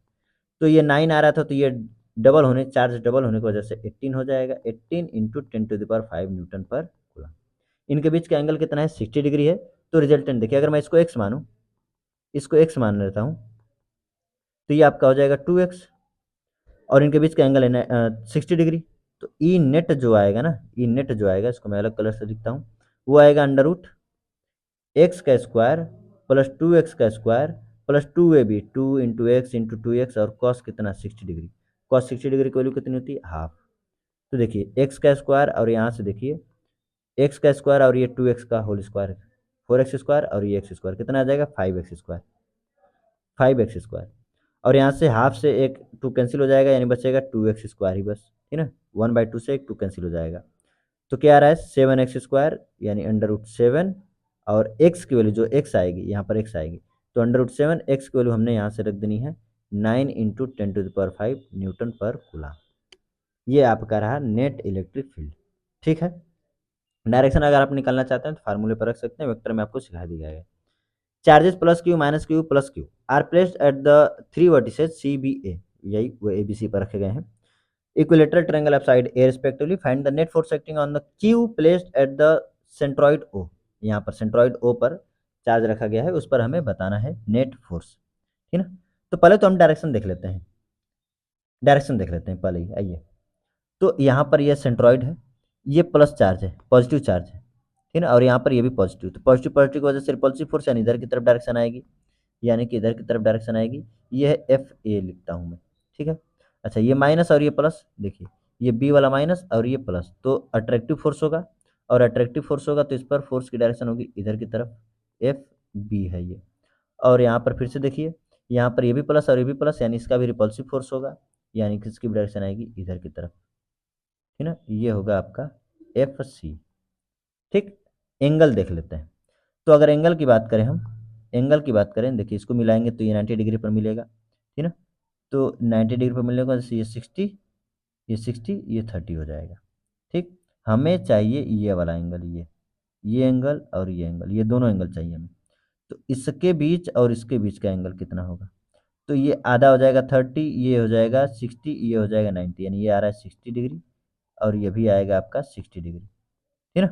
तो ये 9 आ रहा था, तो ये चार्ज डबल होने की वजह से 18 हो जाएगा, 18 × 10⁵ न्यूटन पर कूलम। इनके बीच का एंगल कितना है, 60 डिग्री है। तो रिजल्टेंट देखिए, अगर मैं इसको एक्स मानूँ इसको x मान लेता हूँ, तो ये आपका हो जाएगा 2x, और इनके बीच का एंगल है 60 डिग्री। तो ई नेट जो आएगा ना, ई नेट जो आएगा, इसको मैं अलग कलर से लिखता हूँ, वो आएगा अंडर रूट एक्स का स्क्वायर प्लस 2x का square plus 2ab, 2 × x × 2x, और कॉस कितना 60 डिग्री। कॉस 60 डिग्री की वैल्यू कितनी होती है, हाफ। तो देखिए एक्स का स्क्वायर, और यहाँ से देखिए एक्स का स्क्वायर और ये 2x का होल स्क्वायर, 4x स्क्वायर, और ये एक्स स्क्वायर कितना आ जाएगा 5x स्क्वायर, 5x स्क्वायर। और यहाँ से हाफ से एक 2 कैंसिल हो जाएगा, यानी बचेगा 2x स्क्वायर ही बस, ठीक ना। 1/2 से एक 2 कैंसिल हो जाएगा। तो क्या आ रहा है 7x स्क्वायर, यानी अंडर रूट 7, और x की वैल्यू जो x आएगी, यहाँ पर x आएगी, तो अंडर रूट 7 x की वैल्यू हमने यहाँ से रख देनी है 9 × 10⁵ न्यूटन पर कूलम। ये आपका रहा नेट इलेक्ट्रिक फील्ड, ठीक है। डायरेक्शन अगर आप निकालना चाहते हैं तो फार्मूले पर रख सकते हैं, वेक्टर में आपको सिखा दिया गया है। Charges plus Q minus Q plus Q are placed at the 3 vertices C B A, यही वो ए बी सी पर रखे गए हैं। Equilateral triangle of side A respectively, find the net force acting on the Q placed at the centroid O. यहाँ पर centroid ओ पर charge रखा गया है, उस पर हमें बताना है नेट फोर्स, ठीक ना। तो पहले तो हम डायरेक्शन देख लेते हैं, डायरेक्शन देख लेते हैं पहले ही, आइए। तो यहाँ पर यह सेंट्रॉइड है, ये प्लस चार्ज है, पॉजिटिव चार्ज है, ठीक है, और यहाँ पर ये भी पॉजिटिव। तो पॉजिटिव पॉजिटिव की वजह से रिपल्सिव फोर्स यानी इधर की तरफ डायरेक्शन आएगी, यानी कि इधर की तरफ डायरेक्शन आएगी। ये है एफ ए लिखता हूँ मैं, ठीक है। अच्छा ये माइनस और ये प्लस, देखिए ये बी वाला माइनस और ये प्लस, तो अट्रैक्टिव फोर्स होगा, और अट्रैक्टिव फोर्स होगा तो इस पर फोर्स की डायरेक्शन होगी इधर की तरफ, एफ बी है ये। और यहाँ पर फिर से देखिए, यहाँ पर ये भी प्लस और ये भी प्लस, यानी इसका भी रिपल्सिव फोर्स होगा, यानी कि इसकी डायरेक्शन आएगी इधर की तरफ, ठीक ना। ये होगा आपका एफ सी, ठीक। एंगल देख लेते हैं। तो अगर एंगल की बात करें, हम एंगल की बात करें, देखिए इसको मिलाएंगे तो ये 90 डिग्री पर मिलेगा, ठीक ना। तो 90 डिग्री पर मिलने के बाद ये 60, ये 60, ये 30 हो जाएगा, ठीक। हमें चाहिए ये वाला एंगल, ये एंगल और ये एंगल, ये दोनों एंगल चाहिए हमें। तो इसके बीच और इसके बीच का एंगल कितना होगा, तो ये आधा हो जाएगा 30, ये हो जाएगा 60, ये हो जाएगा 90, यानी ये आ रहा है 60 डिग्री, और ये भी आएगा आपका 60 डिग्री, ठीक ना।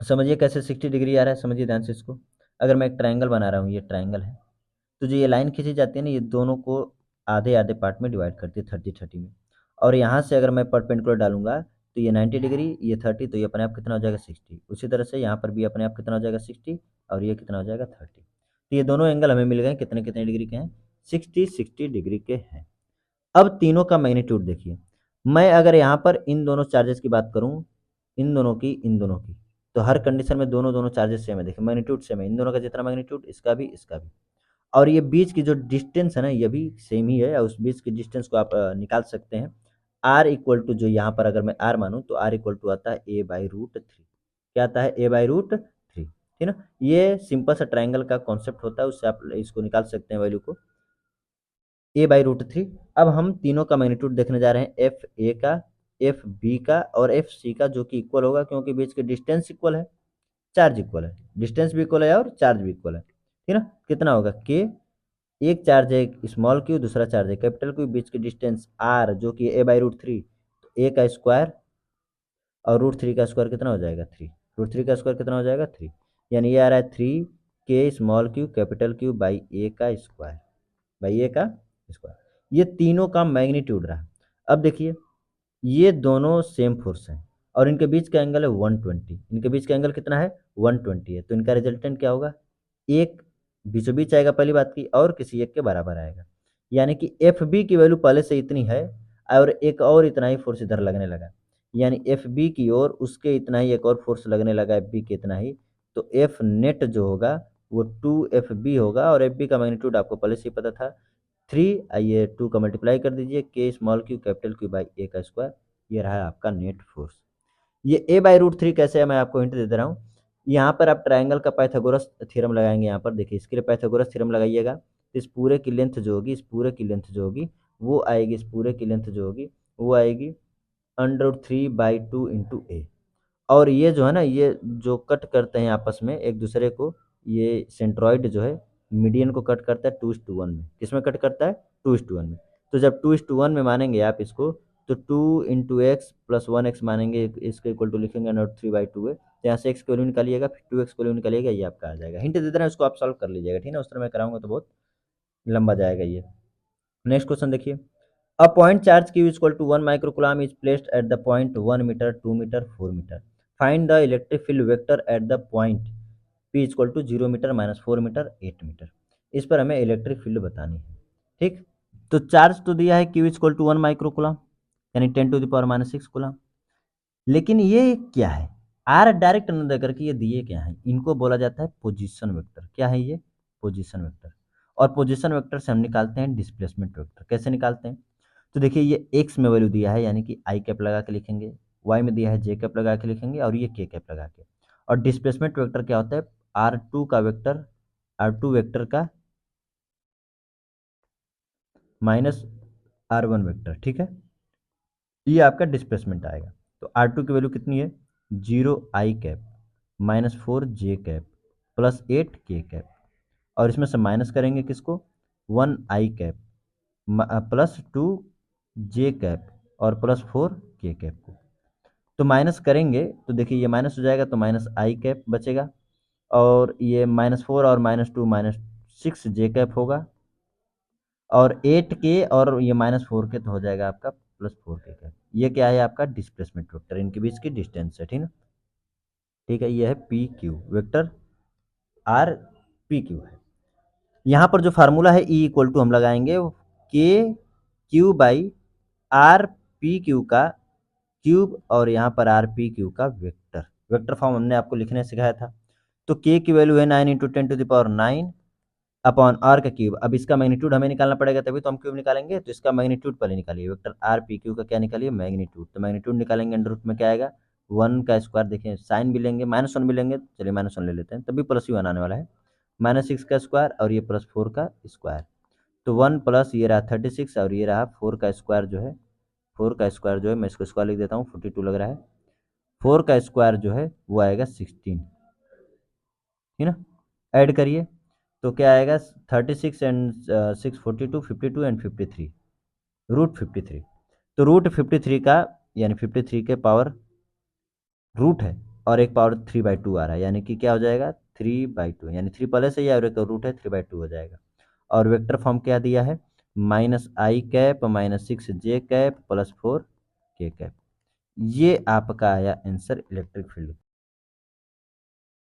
समझिए कैसे 60 डिग्री आ रहा है, समझिए ध्यान से इसको। अगर मैं एक ट्रायंगल बना रहा हूँ, ये ट्रायंगल है, तो जो ये लाइन खींची जाती है ना, ये दोनों को आधे आधे पार्ट में डिवाइड करती है 30-30 में। और यहाँ से अगर मैं परपेंडिकुलर डालूंगा तो ये 90 डिग्री, ये 30, तो ये अपने आप कितना हो जाएगा 60। उसी तरह से यहाँ पर भी अपने आप कितना हो जाएगा 60, और ये कितना हो जाएगा 30। तो ये दोनों एंगल हमें मिल गए कितने कितने डिग्री के हैं, 60-60 डिग्री के हैं। अब तीनों का मैग्नीट्यूड देखिए। मैं अगर यहाँ पर इन दोनों चार्जेस की बात करूँ, इन दोनों की, तो हर कंडीशन में दोनों दोनों चार्जेस सेम है, देखिए मैग्नीट्यूड सेम है, इन दोनों का जितना मैग्नीट्यूड, इसका भी इसका भी। और ये बीच की जो डिस्टेंस है ना, ये भी सेम ही है, और उस बीच की डिस्टेंस को आप निकाल सकते हैं। आर इक्वल टू, जो यहाँ पर अगर मैं आर मानूँ तो आर इक्वल टू आता है a/√3। क्या आता है a/√3, ठीक ना। ये सिंपल सा ट्रायंगल का कॉन्सेप्ट होता है, उससे आप इसको निकाल सकते हैं वैल्यू को, a/√3। अब हम तीनों का मैग्नीट्यूड देखने जा रहे हैं, एफ ए का, एफ बी का और एफ सी का, जो कि इक्वल होगा क्योंकि बीच के डिस्टेंस इक्वल है, चार्ज इक्वल है, डिस्टेंस भी इक्वल है और चार्ज भी इक्वल है, ठीक ना। कितना होगा के, एक चार्ज है स्मॉल क्यू, दूसरा चार्ज है कैपिटल क्यू, बीच की डिस्टेंस आर जो कि a/√3, तो ए का स्क्वायर और √3 का स्क्वायर कितना हो जाएगा 3, √3 का स्क्वायर कितना हो जाएगा 3, यानी ये आ रहा है 3 के small Q capital Q by A का स्क्वायर, बाई ए का स्क्वायर। ये तीनों का मैग्नीट्यूड रहा। अब देखिए ये दोनों सेम फोर्स हैं और इनके बीच का एंगल है 120, इनके बीच का एंगल कितना है 120 है, तो इनका रिजल्टेंट क्या होगा, एक बीचों बीच आएगा पहली बात की, और किसी एक के बराबर आएगा, यानी कि एफ बी की वैल्यू पहले से इतनी है और एक और इतना ही फोर्स इधर लगने लगा, यानी एफ बी की ओर उसके इतना ही एक और फोर्स लगने लगा एफ बी के इतना ही, तो एफ नेट जो होगा वो 2FB होगा, और एफ बी का मैग्नीट्यूड आपको पहले से ही पता था 3, आइए 2 का मल्टीप्लाई कर दीजिए, K small Q capital Q by A का स्क्वायर, ये रहा आपका नेट फोर्स। ये a/√3 कैसे है मैं आपको हिंट दे दे रहा हूँ। यहाँ पर आप ट्रायंगल का पाइथागोरस थ्योरम लगाएंगे, यहाँ पर देखिए इसके लिए पाइथागोरस थ्योरम लगाइएगा, तो इस पूरे की लेंथ जो होगी, इस पूरे की लेंथ जो होगी वो आएगी, इस पूरे की लेंथ जो होगी वो आएगी √3/2 इंटू ए। और ये जो है ना, ये जो कट करते हैं आपस में एक दूसरे को, ये सेंट्रॉइड जो है मीडियन को कट करता है 2:1 में, किसमें कट करता है 2:1 में। तो जब 2:1 में मानेंगे आप इसको, तो 2 × x + 1x मानेंगे, इसके इक्वल टू लिखेंगे √3/2 है, तो यहाँ से x की वैल्यू निकालिएगा, फिर 2x की वैल्यू निकालिएगा, ये आपका आ जाएगा। हिंट दे दे रहा है, उसको आप सॉल्व कर लीजिएगा, ठीक है ना। उस तरह मैं कराऊंगा तो बहुत लंबा जाएगा ये। नेक्स्ट क्वेश्चन देखिए, a point charge q equal to 1 microcoulomb is placed at the point 1 metre, 2 metre, 4 metre. Find the electric field vector at the point p equal to 0 metre, -4 metre, 8 metre. इस पर हमें electric field बतानी है, ठीक। तो charge तो दिया है q इक्वल टू 1 माइक्रोकूलम, यानी 10⁻⁻6 कूलम। लेकिन ये क्या है, आर डायरेक्ट न देकर के ये दिए क्या है, इनको बोला जाता है पोजीशन वेक्टर। क्या है ये, पोजीशन वेक्टर। और पोजीशन वेक्टर से हम निकालते हैं डिस्प्लेसमेंट वेक्टर। कैसे निकालते हैं, तो देखिए ये एक्स में वैल्यू दिया है, यानी कि आई कैप लगा के लिखेंगे, वाई में दिया है जे कैप लगा के लिखेंगे, और ये के कैप लगा के। और डिस्प्लेसमेंट वेक्टर क्या होता है, R2 का वेक्टर, R2 वेक्टर का माइनस R1 वेक्टर, ठीक है। ये आपका डिस्प्लेसमेंट आएगा। तो R2 की वैल्यू कितनी है, 0 आई कैप, -4 जे कैप, +8 के कैप। और इसमें से माइनस करेंगे किसको, 1 आई कैप, +2 जे कैप, और +4 के कैप को। तो माइनस करेंगे तो देखिए ये माइनस हो जाएगा, तो माइनस आई कैप बचेगा, और ये -4 और -2 -6 जे कैप होगा, और 8 के और ये -4 के, तो हो जाएगा आपका +4 के कैप। ये क्या है, आपका डिस्प्लेसमेंट वेक्टर, इनके बीच की डिस्टेंस है, ठीक है। ठीक है, ये है P Q vector, R P Q है। यहाँ पर जो फार्मूला है ई इक्वल टू हम लगाएंगे के Q by R P Q का क्यूब, और यहाँ पर आर पी क्यू का वेक्टर। वेक्टर फॉर्म हमने आपको लिखने सिखाया था। तो के की वैल्यू है 9 × 10⁻9 अपॉन आर का क्यूब। अब इसका मैग्नीट्यूड हमें निकालना पड़ेगा, तभी तो हम क्यूब निकालेंगे। तो इसका मैग्नीट्यूड पहले निकालिए, वेक्टर आर पी क्यू का क्या निकालिए, मैग्नीट्यूड। तो मैग्नीट्यूड निकालेंगे, अंडर रूट में क्या आएगा, 1 का स्क्वायर। देखिए साइन भी लेंगे, -1 भी लेंगे, चलिए -1 ले लेते हैं, तभी +1 आने वाला है। -6 का स्क्वायर, और ये +4 का स्क्वायर। तो 1 प्लस ये रहा 36, और ये रहा 4 का स्क्वायर जो है, 4 का स्क्वायर जो है, मैं इसको स्क्वायर लिख देता हूँ, 42 लग रहा है। 4 का स्क्वायर जो है वो आएगा 16, ठीक ना। ऐड करिए तो क्या आएगा, 36 एंड 6 42, 52 एंड 53, √53। तो √53 का, यानी 53 के पावर रूट है, और एक पावर 3/2 आ रहा है, यानी कि क्या हो जाएगा, 3/2, यानी 3 पहले से ही है, और एक रूट है, 3/2 हो जाएगा। और वेक्टर फॉर्म क्या दिया है, -i कैप, -6 जे कैप, +4 के कैप। ये आपका आया आंसर इलेक्ट्रिक फील्ड।